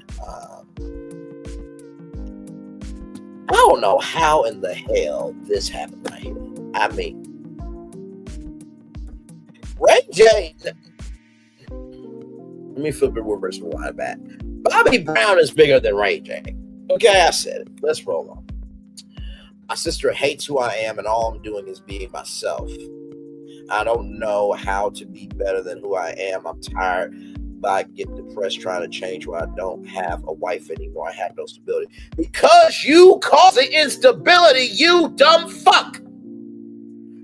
I don't know how in the hell this happened right here. I mean, Ray J. Let me flip it reverse rewind back. Bobby Brown is bigger than Ray J. Okay, I said it. Let's roll on. My sister hates who I am, and all I'm doing is being myself. I don't know how to be better than who I am. I'm tired, but I get depressed trying to change who I don't have a wife anymore. I have no stability. Because you cause the instability, you dumb fuck.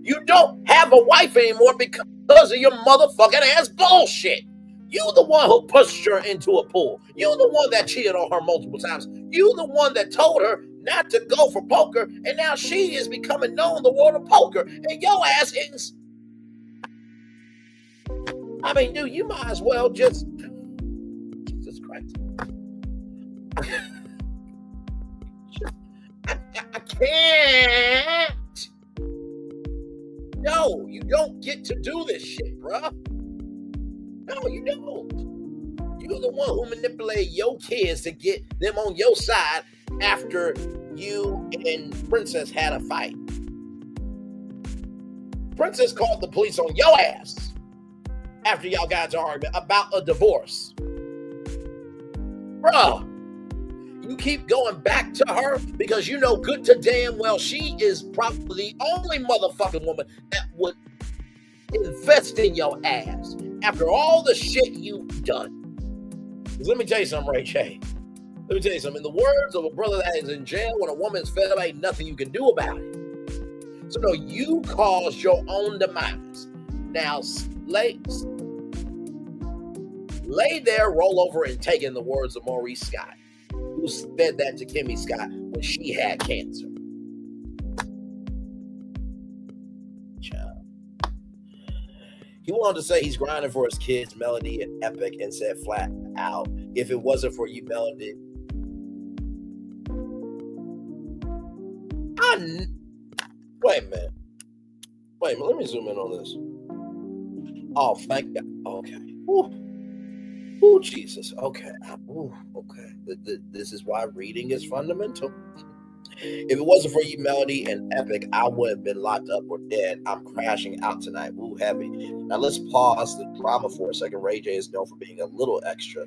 You don't have a wife anymore because of your motherfucking ass bullshit. You the one who pushed her into a pool. You the one that cheated on her multiple times. You the one that told her not to go for poker, and now she is becoming known in the world of poker. And your ass is... I mean, dude, you might as well just... Jesus Christ. I can't. No, you don't get to do this shit, bruh. No, you don't. You're the one who manipulated your kids to get them on your side after you and Princess had a fight. Princess called the police on your ass after y'all got into an argument about a divorce. Bruh, you keep going back to her because you know good to damn well she is probably the only motherfucking woman that would invest in your ass after all the shit you've done. Because let me tell you something, Ray J. Let me tell you something. In the words of a brother that is in jail, when a woman's fed up, ain't nothing you can do about it. So no, you caused your own demise. Now, lay there, roll over, and take in the words of Maurice Scott, who said that to Kimmy Scott when she had cancer. He wanted to say he's grinding for his kids, Melody and Epic, and said flat out, if it wasn't for you, Melody. Wait a minute. Let me zoom in on this. Oh, thank God. Okay. Ooh, Jesus. Okay. Okay. This is why reading is fundamental. If it wasn't for you, Melody and Epic, I would have been locked up or dead. I'm crashing out tonight. Ooh, heavy. Now let's pause the drama for a second. Ray J is known for being a little extra.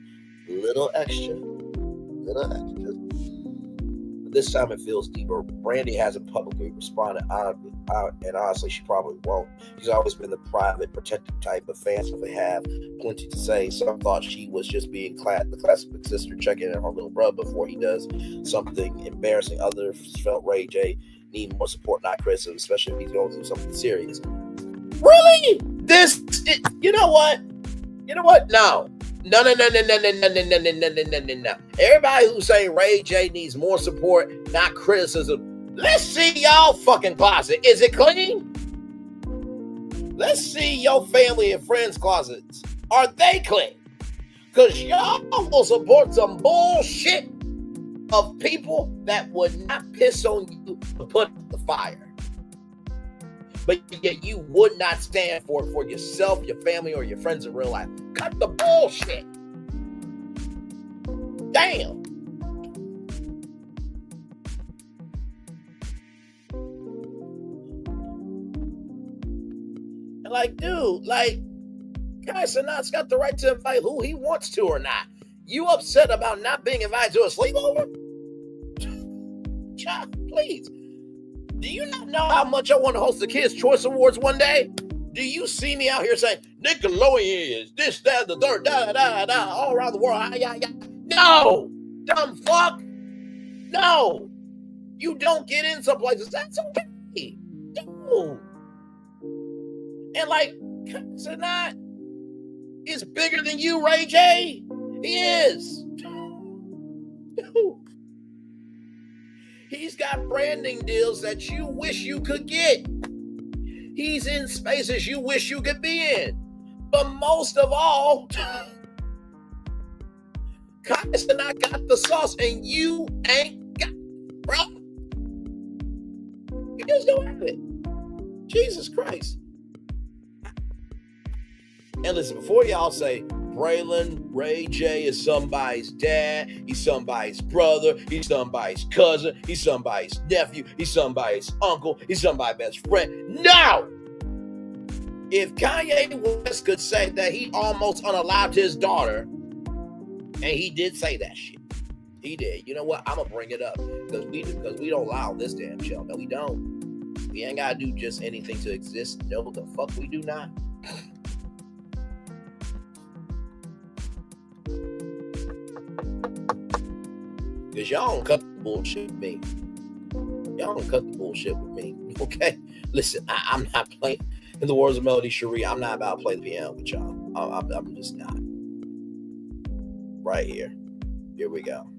This time it feels deeper. Brandy hasn't publicly responded, and honestly, she probably won't. She's always been the private, protective type, but fans really have plenty to say. Some thought she was just being the classic sister checking in on her little brother before he does something embarrassing. Others felt Ray J need more support, not criticism, especially if he's going through something serious. Really? You know what? No. No. Everybody who's saying Ray J needs more support, not criticism. Let's see y'all fucking closet. Is it clean? Let's see your family and friends' closets. Are they clean? Because y'all will support some bullshit of people that would not piss on you to put the fire. But yet you would not stand for yourself, your family, or your friends in real life. Cut the bullshit. Damn. And like, dude, Kai Cenat's got the right to invite who he wants to or not. You upset about not being invited to a sleepover? Child, please. Do you not know how much I want to host the Kids' Choice Awards one day? Do you see me out here saying, Nickelodeon is this, that, the third, all around the world? No! Dumb fuck! No! You don't get in some places. That's okay. Dude. And Cenat is bigger than you, Ray J. He is. Dude. He's got branding deals that you wish you could get. He's in spaces you wish you could be in. But most of all, Kanye and I got the sauce, and you ain't got it, bro. You just don't have it. Jesus Christ. And listen, before y'all say Braylon Ray J is somebody's dad, he's somebody's brother, he's somebody's cousin, he's somebody's nephew, he's somebody's uncle, he's somebody's best friend. No! If Kanye West could say that he almost unalived his daughter, and he did say that shit. He did. You know what? I'm gonna bring it up because we don't allow this damn show. No, we don't. We ain't gotta do just anything to exist. No, the fuck we do not. Because y'all don't cut the bullshit with me. Y'all don't cut the bullshit with me. Okay? Listen, I'm not playing. In the words of Melody Cherie, I'm not about to play the piano with y'all. I'm just not. Right here. Here we go.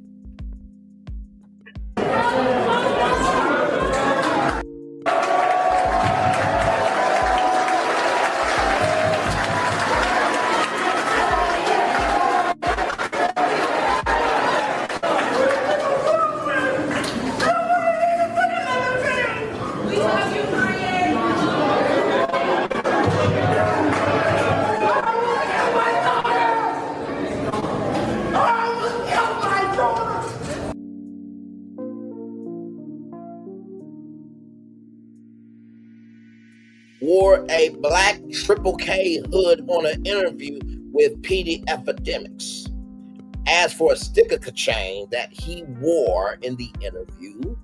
Wore a black Triple K hood on an interview with PD Epidemics. As for a sticker chain that he wore in the interview,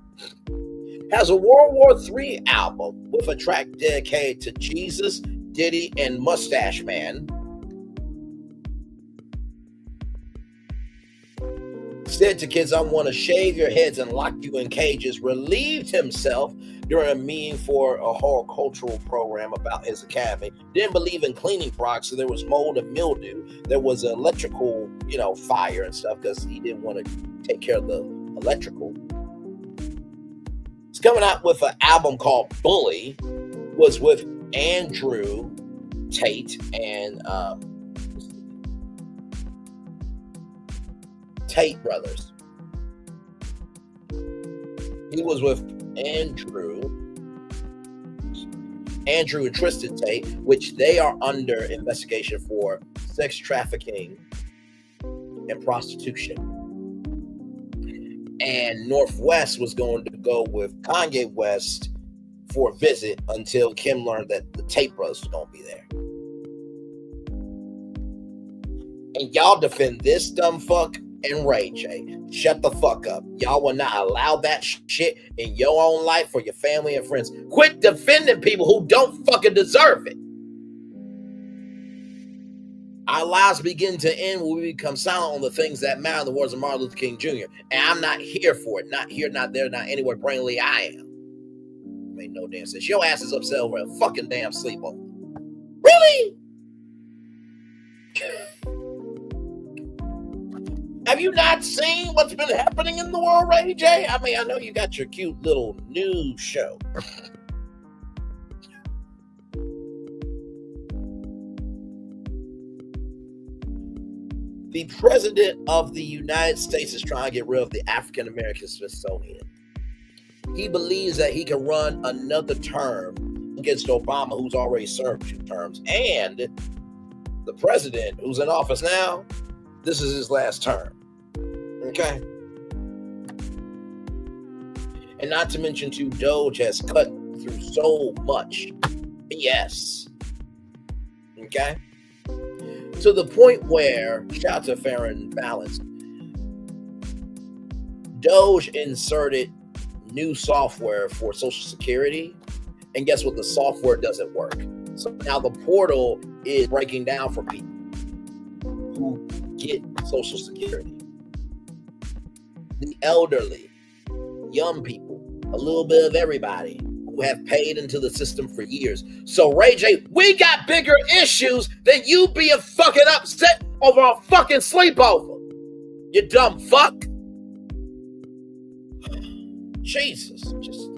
has a World War III album with a track dedicated to Jesus, Diddy, and Mustache Man. Said to kids, I want to shave your heads and lock you in cages. Relieved himself during a meeting for a horticultural program about his academy. Didn't believe in cleaning products, so there was mold and mildew. There was electrical, fire and stuff because he didn't want to take care of the electrical. He's coming out with an album called Bully. Was with Andrew Tate and Tate brothers. He was with Andrew and Tristan Tate, which they are under investigation for sex trafficking and prostitution. And Northwest was going to go with Kanye West for a visit until Kim learned that the Tate brothers was going to be there. And y'all defend this dumb fuck and Ray J. Shut the fuck up. Y'all will not allow that shit in your own life for your family and friends. Quit defending people who don't fucking deserve it. Our lives begin to end when we become silent on the things that matter, in the words of Martin Luther King Jr. And I'm not here for it. Not here, not there, not anywhere. Brainly, I am. Made no damn sense. Your ass is upset over a fucking damn sleepover. Really? Have you not seen what's been happening in the world, Ray J? I mean, I know you got your cute little news show. The president of the United States is trying to get rid of the African American Smithsonian. He believes that he can run another term against Obama, who's already served 2 terms, and the president who's in office now, this is his last term. Okay? And not to mention, too, Doge has cut through so much BS. Okay? To the point where, shout out to Fyre and Balance, Doge inserted new software for Social Security, and guess what? The software doesn't work. So now the portal is breaking down for people who get Social Security. The elderly, young people, a little bit of everybody who have paid into the system for years. So Ray J, we got bigger issues than you being fucking upset over a fucking sleepover. You dumb fuck. Jesus, just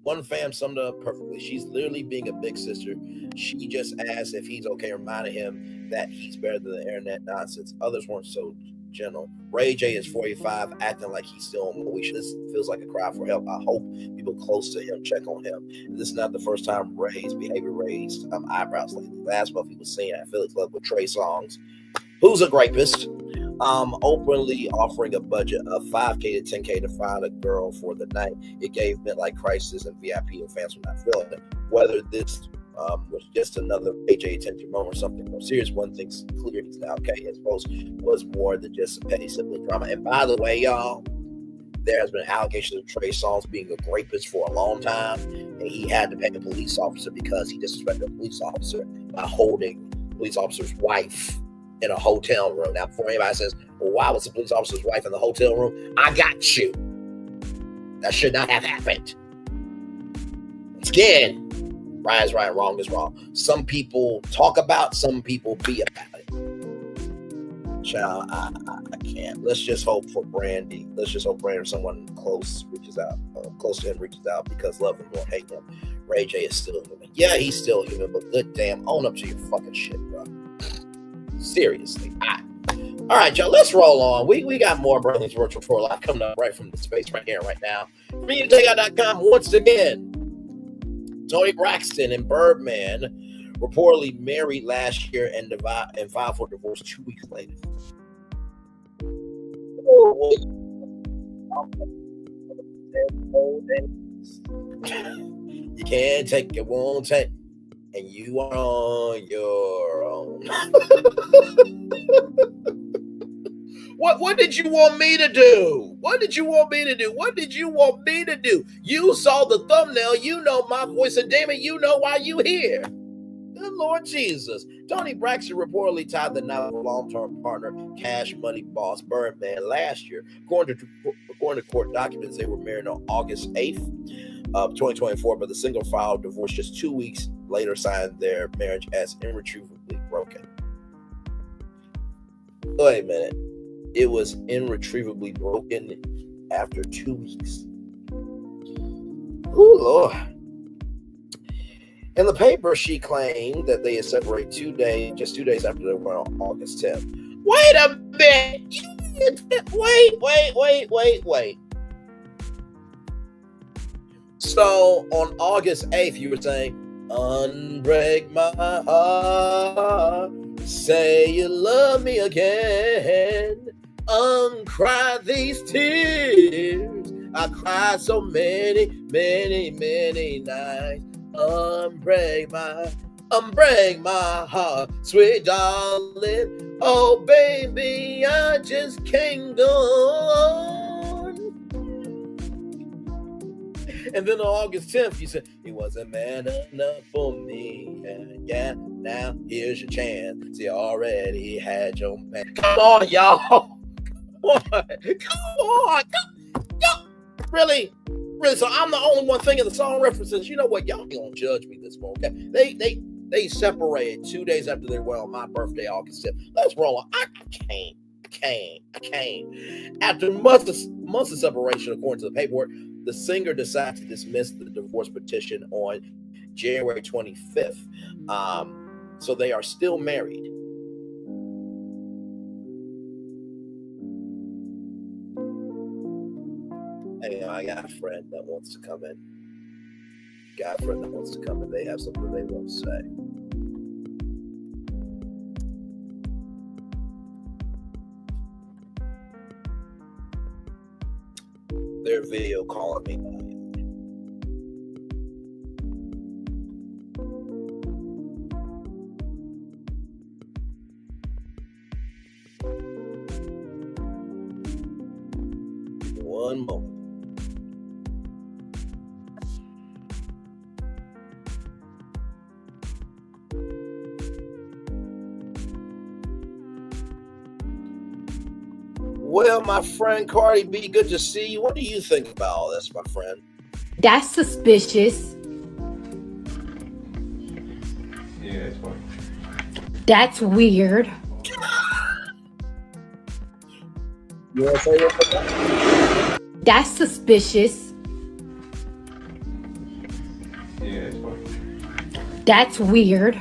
One fan summed it up perfectly. She's literally being a big sister. She just asked if he's okay, reminding him that he's better than the internet nonsense. Others weren't so gentle. Ray J is 45, acting like he's still on Moesha. This feels like a cry for help. I hope people close to him check on him. And this is not the first time Ray's behavior raised eyebrows lately. Last month he was seen at Philly Club with Trey Songz, who's a rapist, openly offering a budget of $5K to $10K to find a girl for the night. It gave midlife crisis and VIP and fans were not feeling it. Whether this was just another AJ attention moment or something more serious, one thing's clear: he's not okay. His post was more than just a petty sibling drama. And by the way, y'all, there has been allegations of Trey Songz being a rapist for a long time, and he had to pay a police officer because he disrespected a police officer by holding the police officer's wife in a hotel room. Now, before anybody says, well, why was the police officer's wife in the hotel room? I got you. That should not have happened. Once again, right is right, wrong is wrong. Some people talk about, some people be about it. Child, I can't. Let's just hope for Brandy. Let's just hope Brandy or someone close reaches out, close to him reaches out, because love him won't hate him. Ray J is still human. Yeah, he's still human, but good damn, own up to your fucking shit, bro. Seriously. All right, y'all, let's roll on. We got more Berlin's Virtual Tour Live coming up right from the space right here, right now. MediaTakeout.com once again. Toni Braxton and Birdman reportedly married last year and filed for divorce 2 weeks later. You can't take it, won't take. And you are on your own. What did you want me to do? What did you want me to do? What did you want me to do? You saw the thumbnail. You know my voice, and damn it, you know why you here. Good Lord Jesus. Toni Braxton reportedly tied the knot with long-term partner, Cash Money boss Birdman last year. According to court documents, they were married on August 8th of 2024, but the single filed divorce just 2 weeks later signed their marriage as irretrievably broken. Wait a minute. It was irretrievably broken after 2 weeks. Oh, Lord. In the paper, she claimed that they had separated just 2 days after they were on August 10th. Wait a minute. Wait. So on August 8th, you were saying, unbreak my heart, say you love me again, uncry these tears, I cried so many nights, unbreak my heart, sweet darling, oh baby, I just can't go on. And then on August 10th, you said, he wasn't man enough for me. And yeah, now here's your chance. You already had your man. Come on, y'all. Come on. Really? So I'm the only one thinking the song references. You know what? Y'all gonna judge me this morning, okay? They separated 2 days after they were on my birthday, August 10th. Let's roll on. I can't. After months of separation, according to the paperwork, the singer decided to dismiss the divorce petition on January 25th. So they are still married. Hey, I got a friend that wants to come in. They have something they want to say. They're video calling me now. One moment. Well, my friend Cardi B, good to see you. What do you think about all this, my friend? That's suspicious. Yeah, it's fine. That's weird. You want to say that? That's suspicious. That's weird.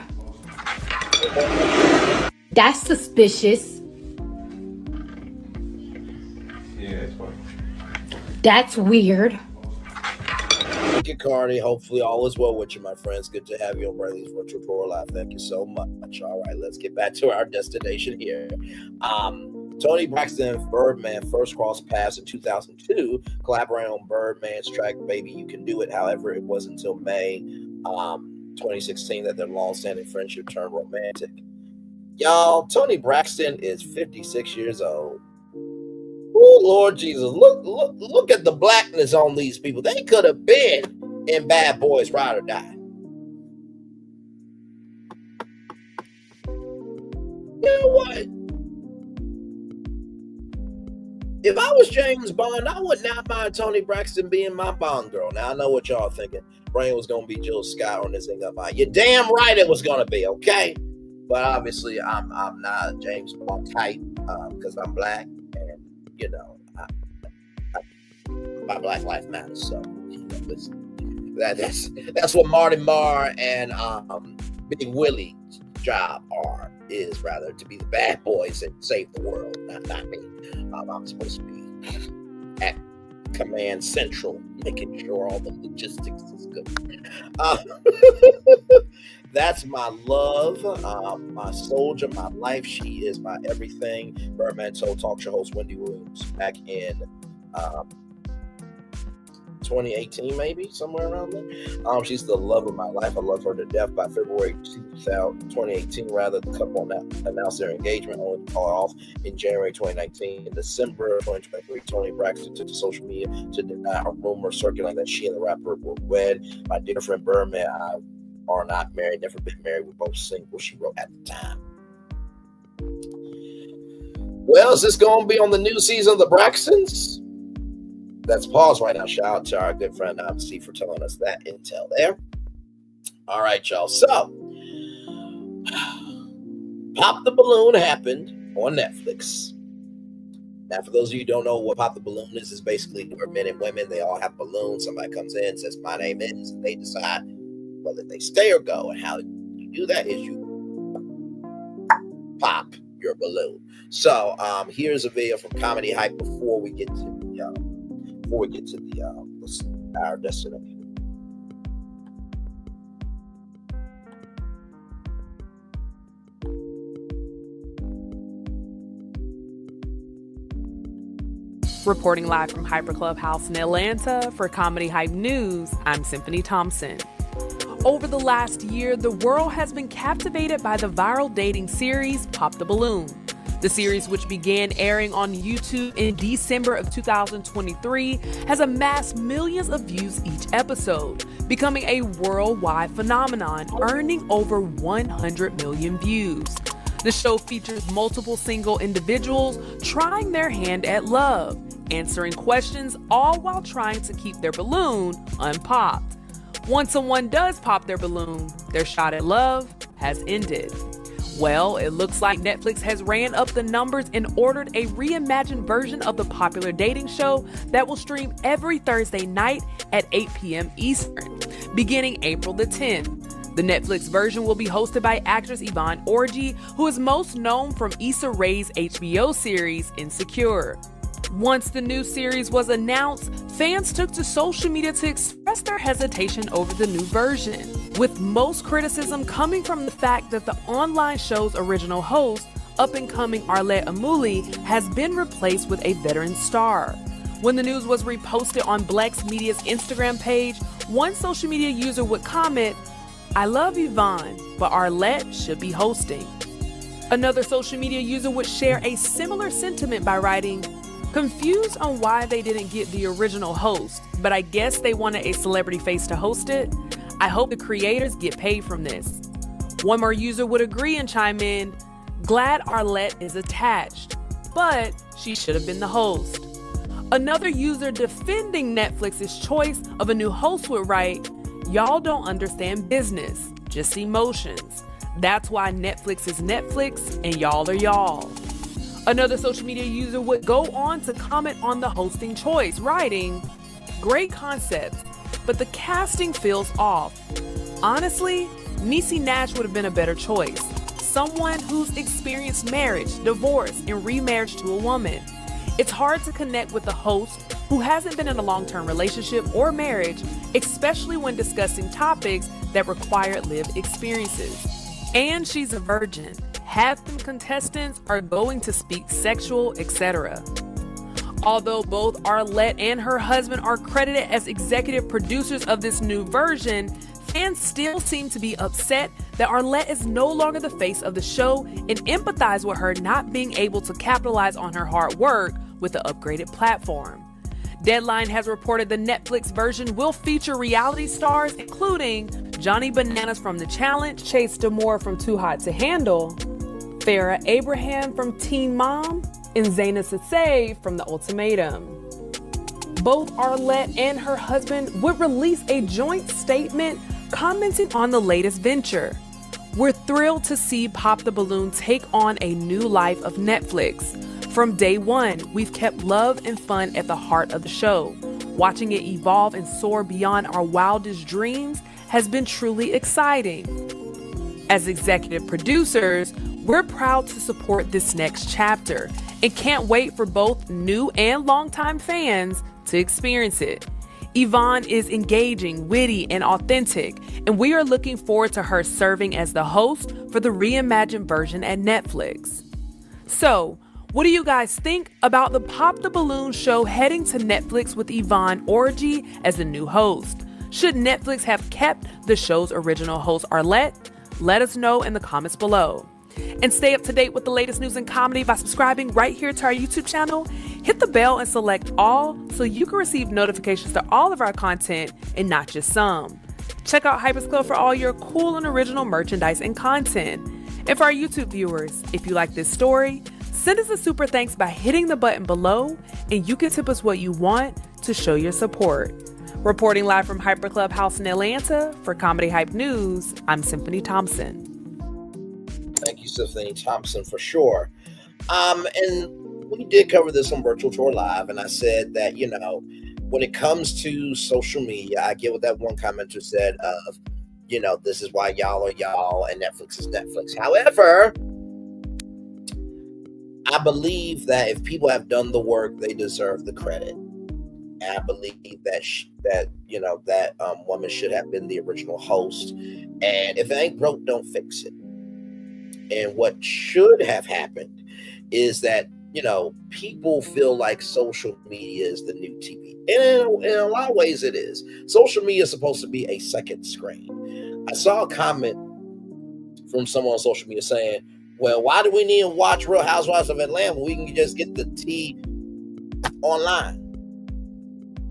That's suspicious. Yeah, it's funny. That's weird. Thank you, Cardi. Hopefully all is well with you, my friends. Good to have you on Bradley's Virtual Tour Live. Thank you so much. All right, let's get back to our destination here. Toni Braxton and Birdman first crossed paths in 2002, collaborating on Birdman's track Baby You Can Do It. However, it wasn't until May 2016 that their long-standing friendship turned romantic. Y'all, Toni Braxton is 56 years old. Oh, Lord Jesus. Look at the blackness on these people. They could have been in Bad Boys Ride or Die. You know what? If I was James Bond, I would not mind Toni Braxton being my Bond girl. Now, I know what y'all thinking. Brain was going to be Jill Scott on this thing up high. You're damn right it was going to be, okay? But obviously, I'm not a James Bond type because I'm black. And, you know, my Black Life Matters. So, you know, that's what Marty Marr and Big Willie's job is rather to be the bad boys and save the world, not me. I'm supposed to be at Command Central, making sure all the logistics is good. That's my love, my soldier, my life. She is my everything. Birdman told talk show host Wendy Williams back in 2018, maybe somewhere around there. She's the love of my life. I love her to death. By February 2018, rather, the couple announced their engagement, only to call it off in January 2019. In December 2023, Toni Braxton took to social media to deny a rumor circulating that she and the rapper were wed. My dear friend Birdman, I are not married, never been married. We're both single, she wrote at the time. Well, is this going to be on the new season of the Braxtons? That's pause right now. Shout out to our good friend Steve for telling us that intel there. All right, y'all. So, Pop the Balloon happened on Netflix. Now, for those of you who don't know what Pop the Balloon is, it's basically where men and women, they all have balloons. Somebody comes in, says, my name is, and they decide whether they stay or go. And how you do that is you pop your balloon. So, here's a video from Comedy Hype before we get to our destination. Reporting live from Hyper Clubhouse in Atlanta for Comedy Hype News, I'm Symphony Thompson. Over the last year, the world has been captivated by the viral dating series Pop the Balloon. The series, which began airing on YouTube in December of 2023, has amassed millions of views each episode, becoming a worldwide phenomenon, earning over 100 million views. The show features multiple single individuals trying their hand at love, answering questions, all while trying to keep their balloon unpopped. Once someone does pop their balloon, their shot at love has ended. Well, it looks like Netflix has ran up the numbers and ordered a reimagined version of the popular dating show that will stream every Thursday night at 8 p.m. Eastern, beginning April the 10th. The Netflix version will be hosted by actress Yvonne Orji, who is most known from Issa Rae's HBO series Insecure. Once the new series was announced, fans took to social media to express their hesitation over the new version, with most criticism coming from the fact that the online show's original host, up-and-coming Arlette Amuli, has been replaced with a veteran star. When the news was reposted on Blex Media's Instagram page, one social media user would comment, "I love Yvonne, but Arlette should be hosting." Another social media user would share a similar sentiment by writing, "Confused on why they didn't get the original host, but I guess they wanted a celebrity face to host it. I hope the creators get paid from this." One more user would agree and chime in, "Glad Arlette is attached, but she should have been the host." Another user defending Netflix's choice of a new host would write, "Y'all don't understand business, just emotions. That's why Netflix is Netflix and y'all are y'all." Another social media user would go on to comment on the hosting choice, writing, "Great concept, but the casting feels off. Honestly, Niecy Nash would have been a better choice. Someone who's experienced marriage, divorce, and remarriage to a woman. It's hard to connect with a host who hasn't been in a long-term relationship or marriage, especially when discussing topics that require lived experiences. And she's a virgin. Half the contestants are going to speak sexual, etc. Although both Arlette and her husband are credited as executive producers of this new version, fans still seem to be upset that Arlette is no longer the face of the show and empathize with her not being able to capitalize on her hard work with the upgraded platform. Deadline has reported the Netflix version will feature reality stars including Johnny Bananas from The Challenge, Chase Damore from Too Hot to Handle, Farrah Abraham from Teen Mom, and Zaina Sasay from The Ultimatum. Both Arlette and her husband would release a joint statement commenting on the latest venture. We're thrilled to see Pop the Balloon take on a new life of Netflix. From day one, we've kept love and fun at the heart of the show. Watching it evolve and soar beyond our wildest dreams has been truly exciting. As executive producers, we're proud to support this next chapter and can't wait for both new and longtime fans to experience it. Yvonne is engaging, witty, and authentic, and we are looking forward to her serving as the host for the reimagined version at Netflix. So, what do you guys think about the Pop the Balloon show heading to Netflix with Yvonne Orji as the new host? Should Netflix have kept the show's original host Arlette? Let us know in the comments below. And stay up to date with the latest news and comedy by subscribing right here to our YouTube channel. Hit the bell and select all so you can receive notifications to all of our content and not just some. Check out Hypers Club for all your cool and original merchandise and content. And for our YouTube viewers, if you like this story, send us a super thanks by hitting the button below and you can tip us what you want to show your support. Reporting live from Hyper Club House in Atlanta for Comedy Hype News, I'm Symphony Thompson. Thank you, Symphony Thompson, for sure. And we did cover this on Virtual Tour Live, and I said that, you know, when it comes to social media, I get what that one commenter said of, you know, this is why y'all are y'all and Netflix is Netflix. However, I believe that if people have done the work, they deserve the credit. And I believe that woman should have been the original host. And if it ain't broke, don't fix it. And what should have happened is that, you know, people feel like social media is the new TV. And in a lot of ways it is. Social media is supposed to be a second screen. I saw a comment from someone on social media saying, well, why do we need to watch Real Housewives of Atlanta when we can just get the tea online?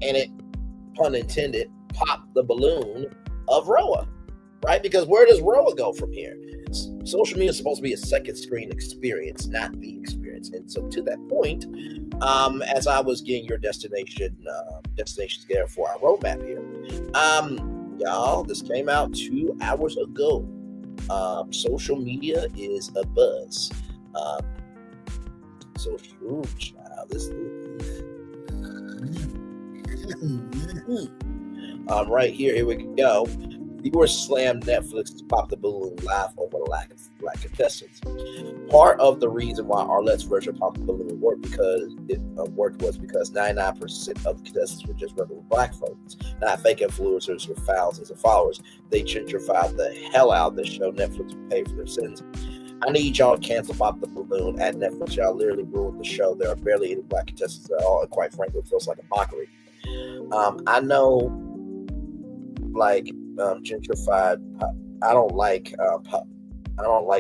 And it, pun intended, popped the balloon of Roa, right? Because where does Roa go from here? Social media is supposed to be a second screen experience, not the experience. And so to that point, as I was getting your destination scared for our roadmap here, y'all, this came out 2 hours ago. Social media is a buzz. Right here we go. Viewers slammed Netflix to Pop the Balloon live over the lack of contestants. Part of the reason why Arlette's version of Pop the Balloon worked was because 99% of the contestants were just regular black folks, not fake influencers with thousands of followers. They gentrified the hell out of this show. Netflix would pay for their sins. I need y'all to cancel Pop the Balloon at Netflix. Y'all literally ruined the show. There are barely any black contestants at all, and quite frankly, it feels like a mockery. I know, like, gentrified pop. I don't like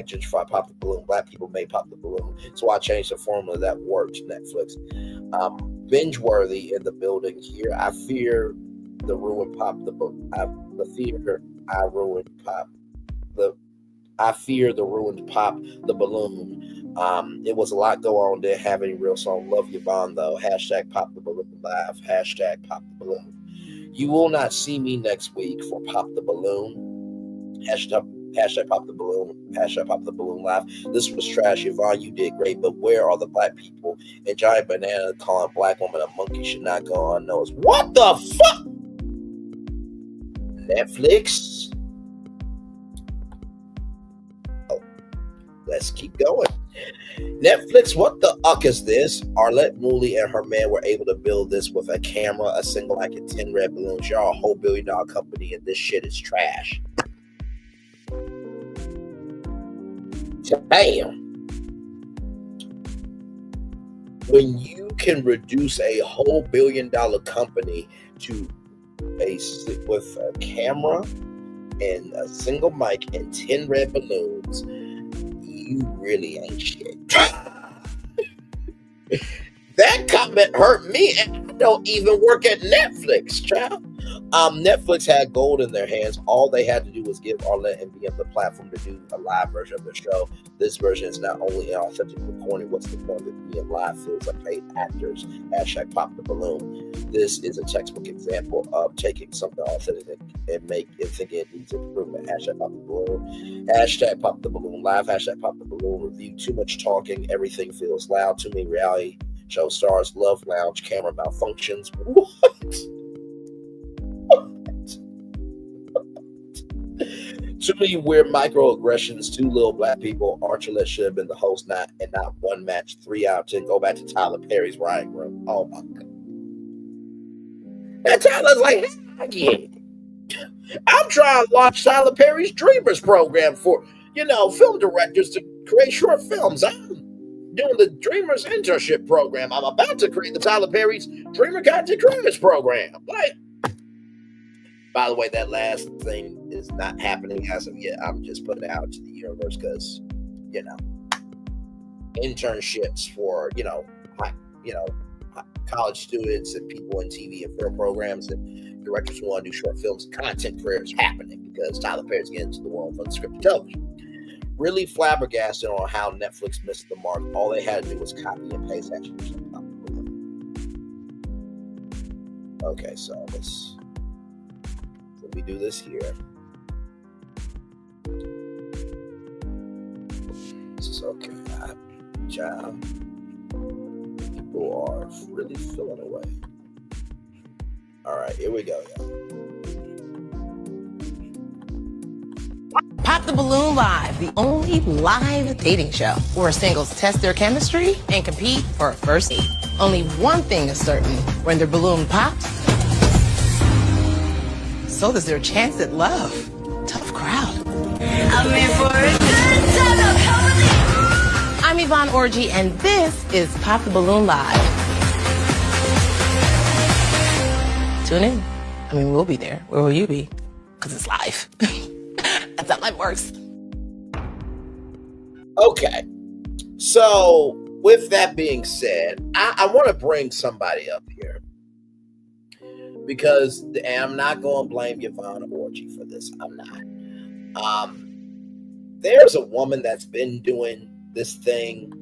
gentrified Pop the Balloon. Black people made Pop the Balloon, so I changed the formula that worked. Netflix. Binge worthy in the building here. I fear the ruined Pop the Balloon. I fear the ruined Pop the Balloon. It was a lot going on. Didn't have any real song. Love Yvonne though. Hashtag Pop the Balloon live. Hashtag Pop the Balloon. You will not see me next week for Pop the Balloon. Hashtag Pop the Balloon. Hashtag Pop the Balloon live. This was trash. Yvonne, you did great, but where are the black people? And Johnny Banana calling black woman a monkey should not go unnoticed. What the fuck? Netflix? Let's keep going. Netflix, what the uck is this? Arlette Mooley and her man were able to build this with a camera, a single mic, and 10 red balloons. Y'all a whole $1 billion company, and this shit is trash. Damn. When you can reduce a whole $1 billion company to with a camera and a single mic and 10 red balloons, you really ain't shit. That comment hurt me, and I don't even work at Netflix, child. Netflix had gold in their hands. All they had to do was give Arlette and BM the platform to do a live version of the show. This version is not only inauthentic but corny. What's the point of being live? Feels like paid actors. Hashtag pop the balloon. This is a textbook example of taking something authentic and thinking it needs improvement. Hashtag pop the balloon. Hashtag pop the balloon live. Hashtag pop the balloon review. Too much talking. Everything feels loud. Too many reality show stars. Love lounge. Camera malfunctions. What? Too many weird microaggressions. 2 little black people. Archulette should have been the host, not one match. 3 out of 10. Go back to Tyler Perry's writing room. Oh my god. And Tyler's like, hey, I'm trying to launch Tyler Perry's Dreamers program for, film directors to create short films. I'm doing the Dreamers internship program. I'm about to create the Tyler Perry's Dreamer Content Creators program. Like, by the way, that last thing is not happening as of yet. I'm just putting it out to the universe because, internships for, college students and people in TV and film programs and directors who want to do short films, content creators happening because Tyler Perry's getting into the world of unscripted television. Really flabbergasted on how Netflix missed the mark. All they had to do was copy and paste that shit. Okay, so let me do this here. This is okay. Child. People are really feeling away. All right, here we go, y'all. Pop the Balloon Live, the only live dating show where singles test their chemistry and compete for a first date. Only one thing is certain: when their balloon pops, so does their chance at love. Tough crowd. I'm in for a good time. I'm Yvonne Orji, and this is Pop the Balloon Live. Tune in. We'll be there. Where will you be? Because it's live. That's how life works. Okay. So, with that being said, I want to bring somebody up here. Because, and I'm not going to blame Yvonne Orji for this. I'm not. There's a woman that's been doing this thing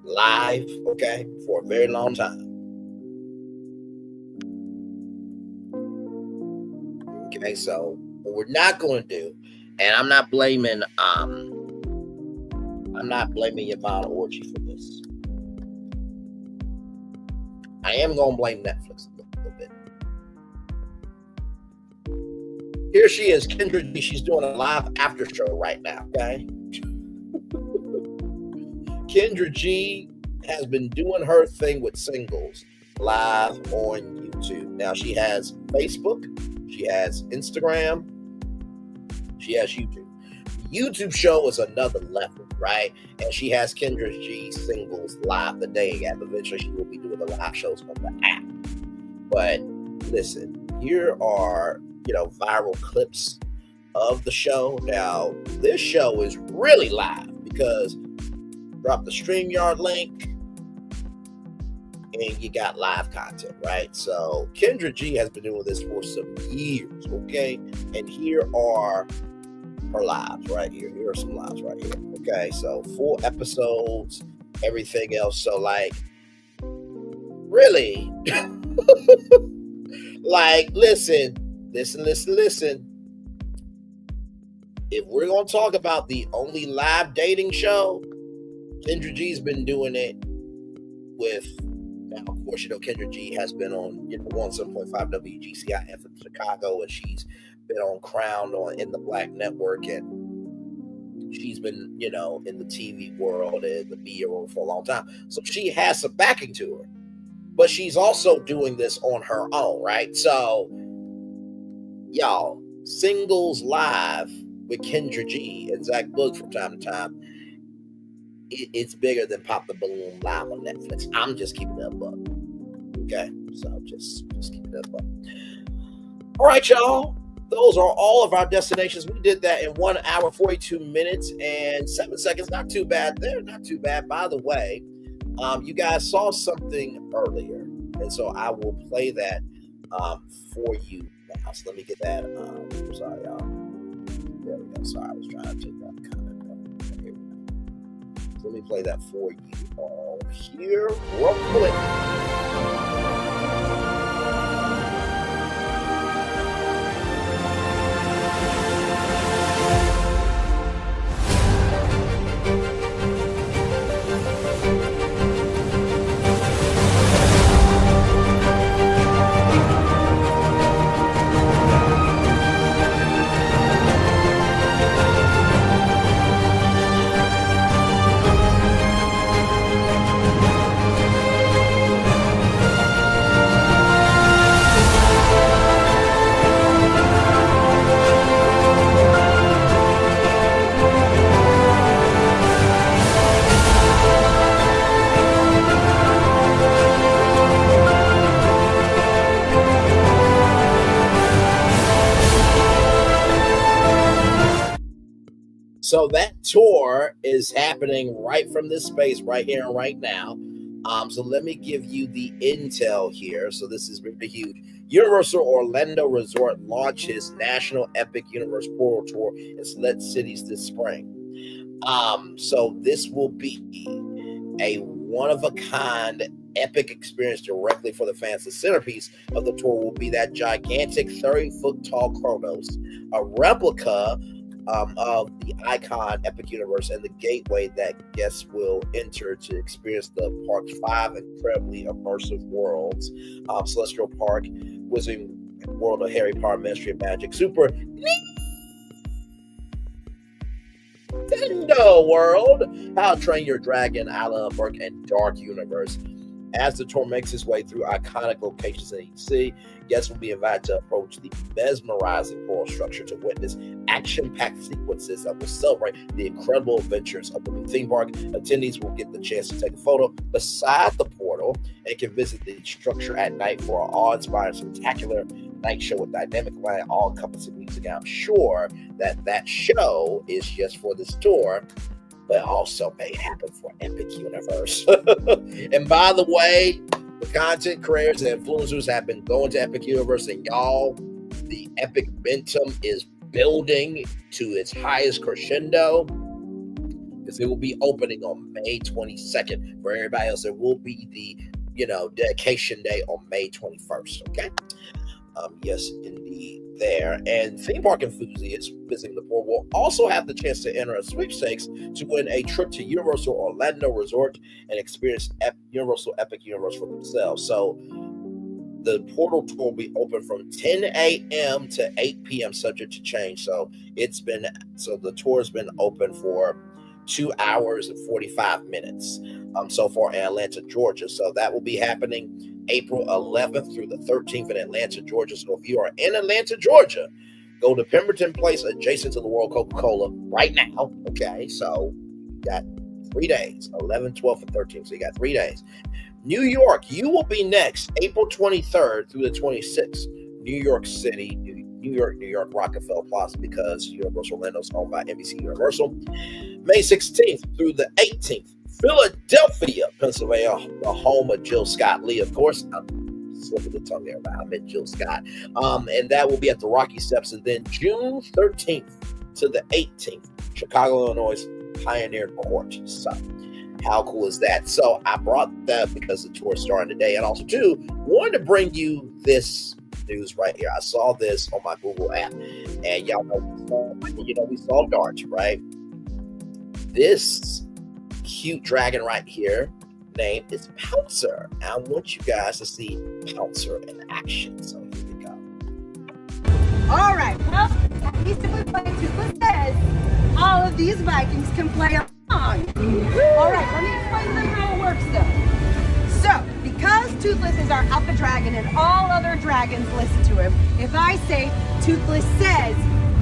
live, okay, for a very long time. Okay, so what we're not going to do, and I'm not blaming Yvonne Orji for this. I am going to blame Netflix a little bit. Here she is, Kendra G. She's doing a live after show right now, okay? Kendra G has been doing her thing with singles live on YouTube. Now she has Facebook, she has Instagram, she has YouTube. YouTube show is another level, right? And she has Kendra G singles live the day app. Eventually she will be doing the live shows on the app. But listen, here are, viral clips of the show. Now, this show is really live because drop the StreamYard link and you got live content, right? So Kendra G has been doing this for some years, okay? And here are her lives right here. Here are some lives right here, okay? So full episodes, everything else. So really, listen. If we're going to talk about the only live dating show, Kendra G's been doing it with, now of course, Kendra G has been on 107.5 WGCI FM Chicago, and she's been on Crown in the Black Network, and she's been, you know, in the TV world and the media world for a long time. So she has some backing to her. But she's also doing this on her own, right? So, y'all, Singles Live with Kendra G and Zach Book from time to time, it's bigger than Pop the Balloon Live on Netflix. I'm just keeping it up. Okay? So just keeping it up. All right, y'all. Those are all of our destinations. We did that in 1 hour, 42 minutes, and 7 seconds. Not too bad there. Not too bad. By the way, you guys saw something earlier, and so I will play that for you now. So let me get that. I'm sorry, y'all. There we go. Sorry, I was trying to take that comment. Here we go. So let me play that for you all here real quick. So that tour is happening right from this space right here and right now. So let me give you the intel here. So this is really huge. Universal Orlando Resort launches National Epic Universe Portal Tour in select cities this spring. So this will be a one-of-a-kind epic experience directly for the fans. The centerpiece of the tour will be that gigantic 30-foot tall Kronos, a replica of the icon Epic Universe, and the gateway that guests will enter to experience the park's 5 incredibly immersive worlds: Celestial Park, Wizarding World of Harry Potter, Ministry of Magic, Super Nintendo World, How to Train Your Dragon, Island of Berk, and Dark Universe. As the tour makes its way through iconic locations in each city, guests will be invited to approach the mesmerizing portal structure to witness action-packed sequences that will celebrate the incredible adventures of the new theme park. Attendees will get the chance to take a photo beside the portal and can visit the structure at night for an awe-inspiring, spectacular night show with dynamic lighting, all-encompassing music. And I'm sure that show is just for this tour, but also may happen for Epic Universe. And by the way, the content creators and influencers have been going to Epic Universe, and y'all, the epic momentum is building to its highest crescendo, because it will be opening on May 22nd. For everybody else, it will be the, dedication day on May 21st, okay? Yes, indeed, there. And theme park enthusiasts visiting the port will also have the chance to enter a sweepstakes to win a trip to Universal Orlando Resort and experience Universal Epic Universe for themselves. So the portal tour will be open from 10 a.m. to 8 p.m. subject to change. So the tour has been open for 2 hours and 45 minutes so far in Atlanta, Georgia. So that will be happening April 11th through the 13th in Atlanta, Georgia. So if you are in Atlanta, Georgia, go to Pemberton Place adjacent to the World Coca-Cola right now. Okay, so you got 3 days, 11, 12, and 13. So you got 3 days. New York, you will be next, April 23rd through the 26th. New York City, New York, Rockefeller Plaza, because Universal Orlando is owned by NBC Universal. May 16th through the 18th. Philadelphia, Pennsylvania, the home of Jill Scott Lee, of course. I'm slipping the tongue there, but I meant Jill Scott. And that will be at the Rocky Steps. And then June 13th to the 18th, Chicago, Illinois, Pioneer Court. So how cool is that? So I brought that because the tour is starting today. And also, too, wanted to bring you this news right here. I saw this on my Google app. And y'all know, we saw Dart, right? This cute dragon right here, name is Pouncer. I want you guys to see Pouncer in action. So here we go. All right, well, at least if we play Toothless Says, all of these Vikings can play along. All right, let me explain to them how it works, though. So, because Toothless is our alpha dragon and all other dragons listen to him, if I say Toothless Says,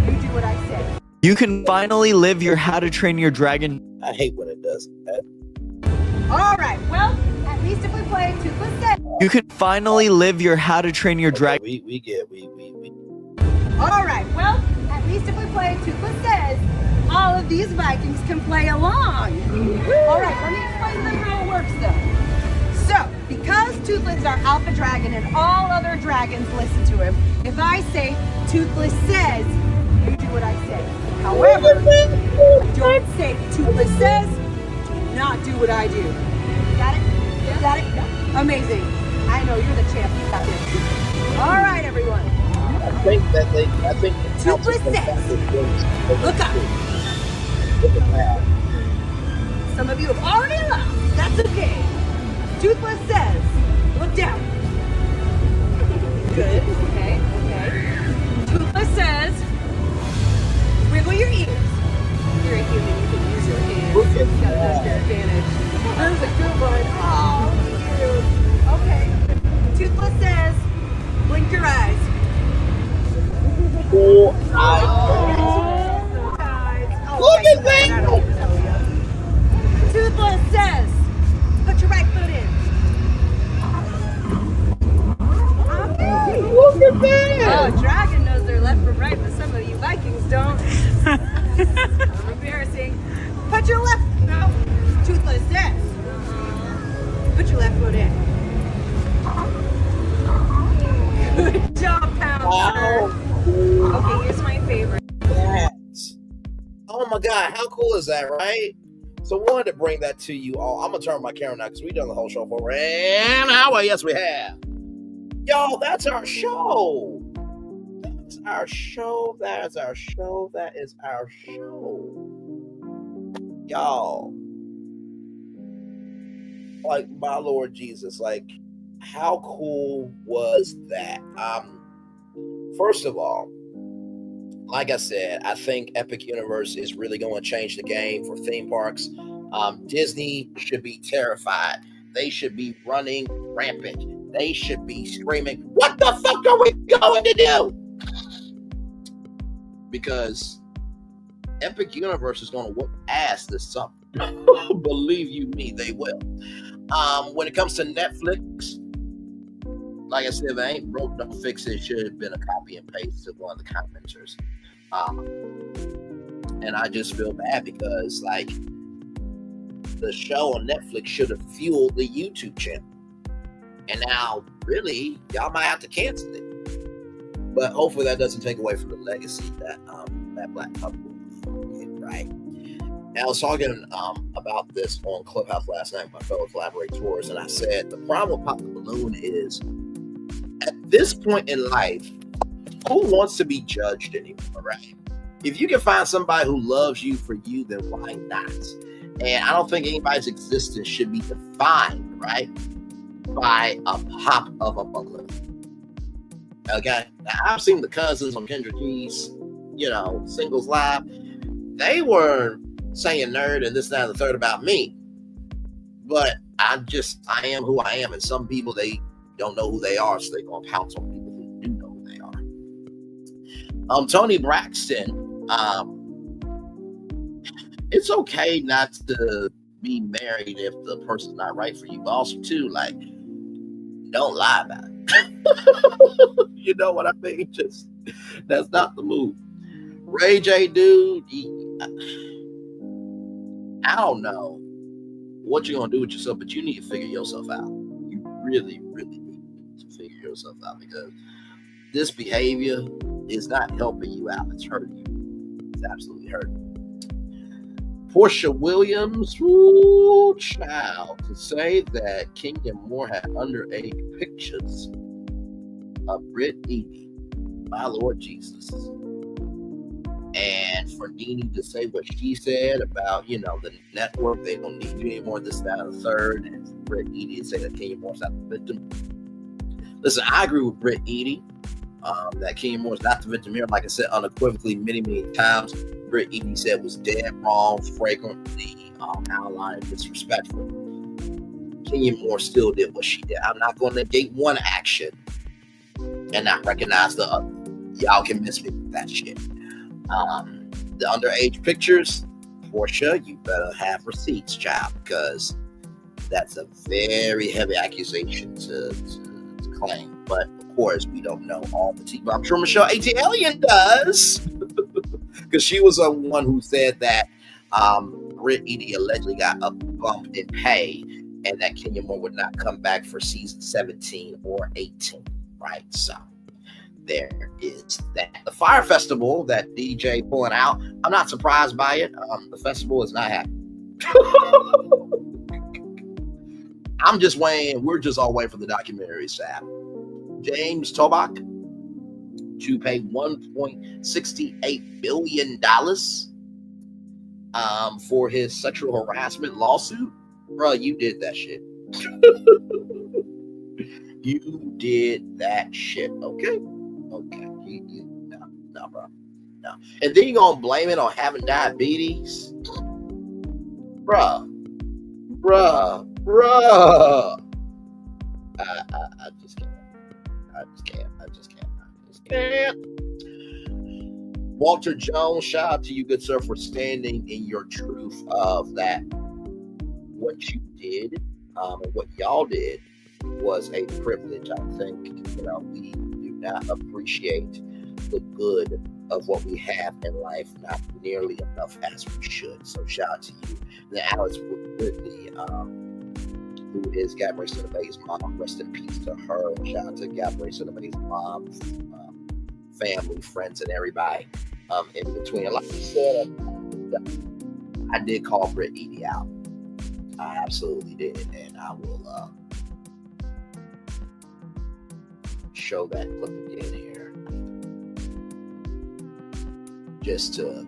you do what I say. You can finally live your How to Train Your Dragon. I hate when it does that. All right, well, at least if we play Toothless Says. You can finally live your How to Train Your Dragon. We get. All right, well, at least if we play Toothless Says, all of these Vikings can play along. All right, let me explain to them how it works, though. So, because Toothless is our alpha dragon and all other dragons listen to him, if I say Toothless Says, you do what I say. However, don't say Toothless Says, do not do what I do. Got it? Yeah. Got it? Amazing. I know, you're the champ. You got this. All right, everyone. I think Toothless Says. Look up. Look at that. Some of you have already left. That's okay. Toothless Says, look down. Good. Okay. Toothless Says, wiggle your ears. You're a human. You can use your hands. You gotta use your advantage. That was a good one. Oh, cute. Okay. Toothless Says, blink your eyes. Look at that! Toothless Says, put your right foot in. Okay. Look at that! Oh, dragon knows their left from right, but some of you Vikings don't. Embarrassing. Put your left. No. Toothless Says, put your left foot in. Good job, Pouncer. Wow. Okay, here's my favorite. Oh my God, how cool is that, right? So wanted to bring that to you all. I'm gonna turn my camera now because we've done the whole show for an hour. Yes, we have. Y'all, that's our show. That's our show. That is our show. That is our show. Y'all. Like, my Lord Jesus, like, how cool was that? First of all, like I said, I think Epic Universe is really going to change the game for theme parks. Disney should be terrified. They should be running rampant. They should be screaming, what the fuck are we going to do? Because Epic Universe is going to whoop ass this summer. Believe you me, they will. When it comes to Netflix, like I said, if it ain't broke, don't fix it. It should have been a copy and paste of one of the commenters. And I just feel bad because, like, the show on Netflix should have fueled the YouTube channel. And now, really, y'all might have to cancel it. But hopefully that doesn't take away from the legacy that that black couple did, right? And I was talking about this on Clubhouse last night with my fellow collaborators, and I said the problem with Pop the Balloon is, at this point in life, who wants to be judged anymore, right? If you can find somebody who loves you for you, then why not? And I don't think anybody's existence should be defined, right, by a pop of a balloon. Okay? Now, I've seen the cousins on Kendra G's, singles live. They were saying nerd and this, that, and the third about me. But I am who I am. And some people, they don't know who they are, so they're going to pounce on people who do know who they are. Toni Braxton, it's okay not to be married if the person's not right for you, but also, too, like, don't lie about it. You know what I mean? Just, that's not the move. Ray J, dude, I don't know what you're going to do with yourself, but you need to figure yourself out. You really, really need to figure yourself out, because this behavior is not helping you out. It's hurting you. It's absolutely hurting you. Porsha Williams, woo, child, to say that Kenya Moore had underage pictures of Ridley, my Lord Jesus. And for Nene to say what she said about, the network, they don't need you anymore, this, that, and the third, and Britt Edie to say that Kenya Moore's not the victim. Listen, I agree with Britt Edie. that Kenya Moore is not the victim here. Like I said, unequivocally, many times, Britt Eady said was dead wrong, flagrantly outlined, disrespectful. Kenya Moore still did what she did. I'm not going to negate one action and not recognize the other. Y'all can miss me with that shit. The underage pictures, Porsha, you better have receipts, child, because that's a very heavy accusation to claim. But of course, we don't know all the tea. But I'm sure Michelle A.T. does, because she was the one who said that Britt Eady allegedly got a bump in pay, and that Kenya Moore would not come back for season 17 or 18. Right, so there is that. The Fyre Festival that DJ pulling out, I'm not surprised by it. The festival is not happening. I'm just waiting. We're just all waiting for the documentary to happen. James Toback to pay $1.68 billion for his sexual harassment lawsuit. Bro, you did that shit. You did that shit, okay? Okay. No, bro. No. And then you're going to blame it on having diabetes? Bruh. I just can't. Walter Jones, shout out to you, good sir, for standing in your truth of that. What you did and what y'all did was a privilege. I think, we do not appreciate the good of what we have in life, not nearly enough as we should. So shout out to you. Then Alex Ridley, who is Gabrielle Cinemay's mom, rest in peace to her. Shout out to Gabrielle Cinemay's mom, family, friends, and everybody in between. Like I said, I did call Britt Eady out. I absolutely did, and I will show that clip again here, just to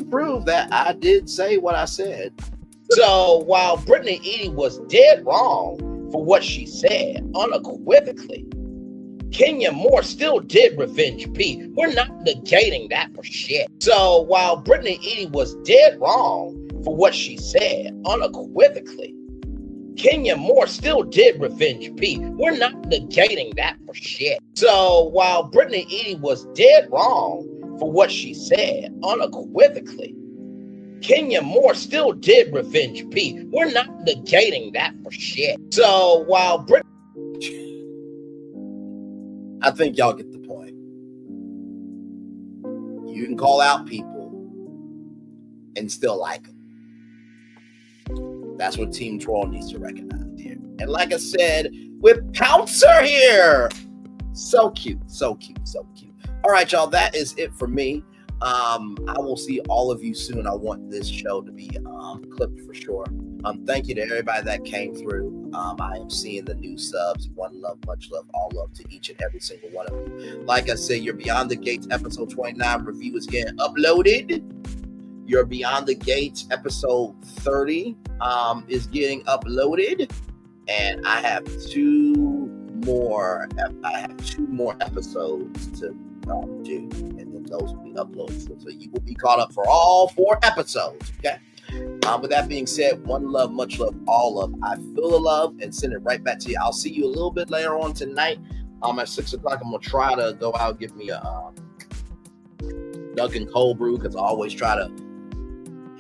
prove that I did say what I said. So while Brittany Eady was dead wrong for what she said, unequivocally, Kenya Moore still did revenge P. We're not negating that for shit. So while Brittany Eady was dead wrong for what she said, unequivocally, Kenya Moore still did revenge P. We're not negating that for shit. So while Brittany Eady was dead wrong for what she said, unequivocally, Kenya Moore still did revenge P. We're not negating that for shit. So while I think y'all get the point. You can call out people and still like them. That's what Team Troll needs to recognize here. And like I said, with Pouncer here. So cute. All right, y'all, that is it for me. I will see all of you soon. I want this show to be clipped for sure. Thank you to everybody that came through. I am seeing the new subs. One love, much love, all love to each and every single one of you. Like I said, your Beyond the Gates episode 29 review is getting uploaded. Your Beyond the Gates episode 30 is getting uploaded, and I have two more episodes to do, and then those will be uploaded. So you will be caught up for all 4 episodes. Okay. With that being said, one love, much love, all love. I feel the love and send it right back to you. I'll see you a little bit later on tonight. At 6 o'clock, I'm gonna try to go out and get me a Dunkin' cold brew, because I always try to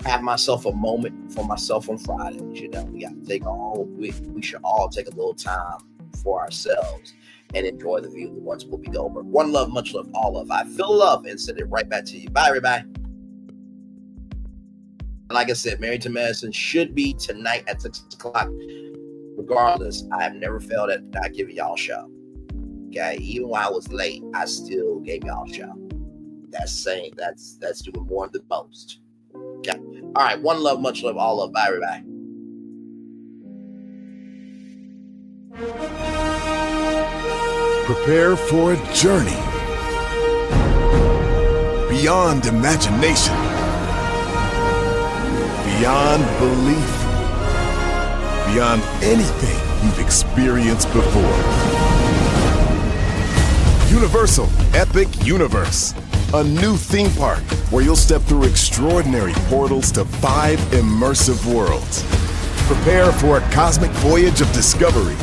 have myself a moment for myself on Fridays. We got to take we should all take a little time for ourselves and enjoy the view. Once will be over. One love, much love, all love. I feel love and send it right back to you. Bye, everybody. Like I said, Married to Medicine should be tonight at 6 o'clock. Regardless, I have never failed at not giving y'all a show. Okay, even when I was late, I still gave y'all a show. That's doing more than most. Okay. All right. One love, much love, all love. Bye, everybody. Prepare for a journey beyond imagination, beyond belief, beyond anything you've experienced before. Universal Epic Universe, a new theme park where you'll step through extraordinary portals to 5 immersive worlds. Prepare for a cosmic voyage of discovery,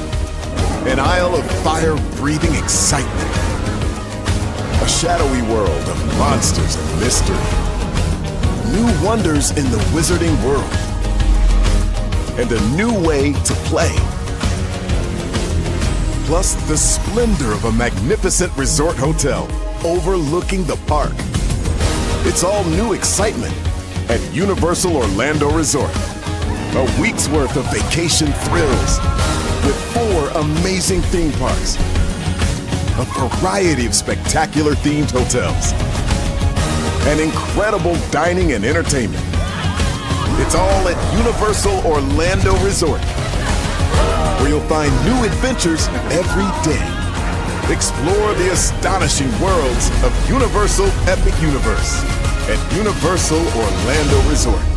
an isle of fire-breathing excitement, a shadowy world of monsters and mystery, new wonders in the wizarding world, and a new way to play. Plus the splendor of a magnificent resort hotel overlooking the park. It's all new excitement at Universal Orlando Resort. A week's worth of vacation thrills with 4 amazing theme parks, a variety of spectacular themed hotels, and incredible dining and entertainment. It's all at Universal Orlando Resort, where you'll find new adventures every day. Explore the astonishing worlds of Universal Epic Universe at Universal Orlando Resort.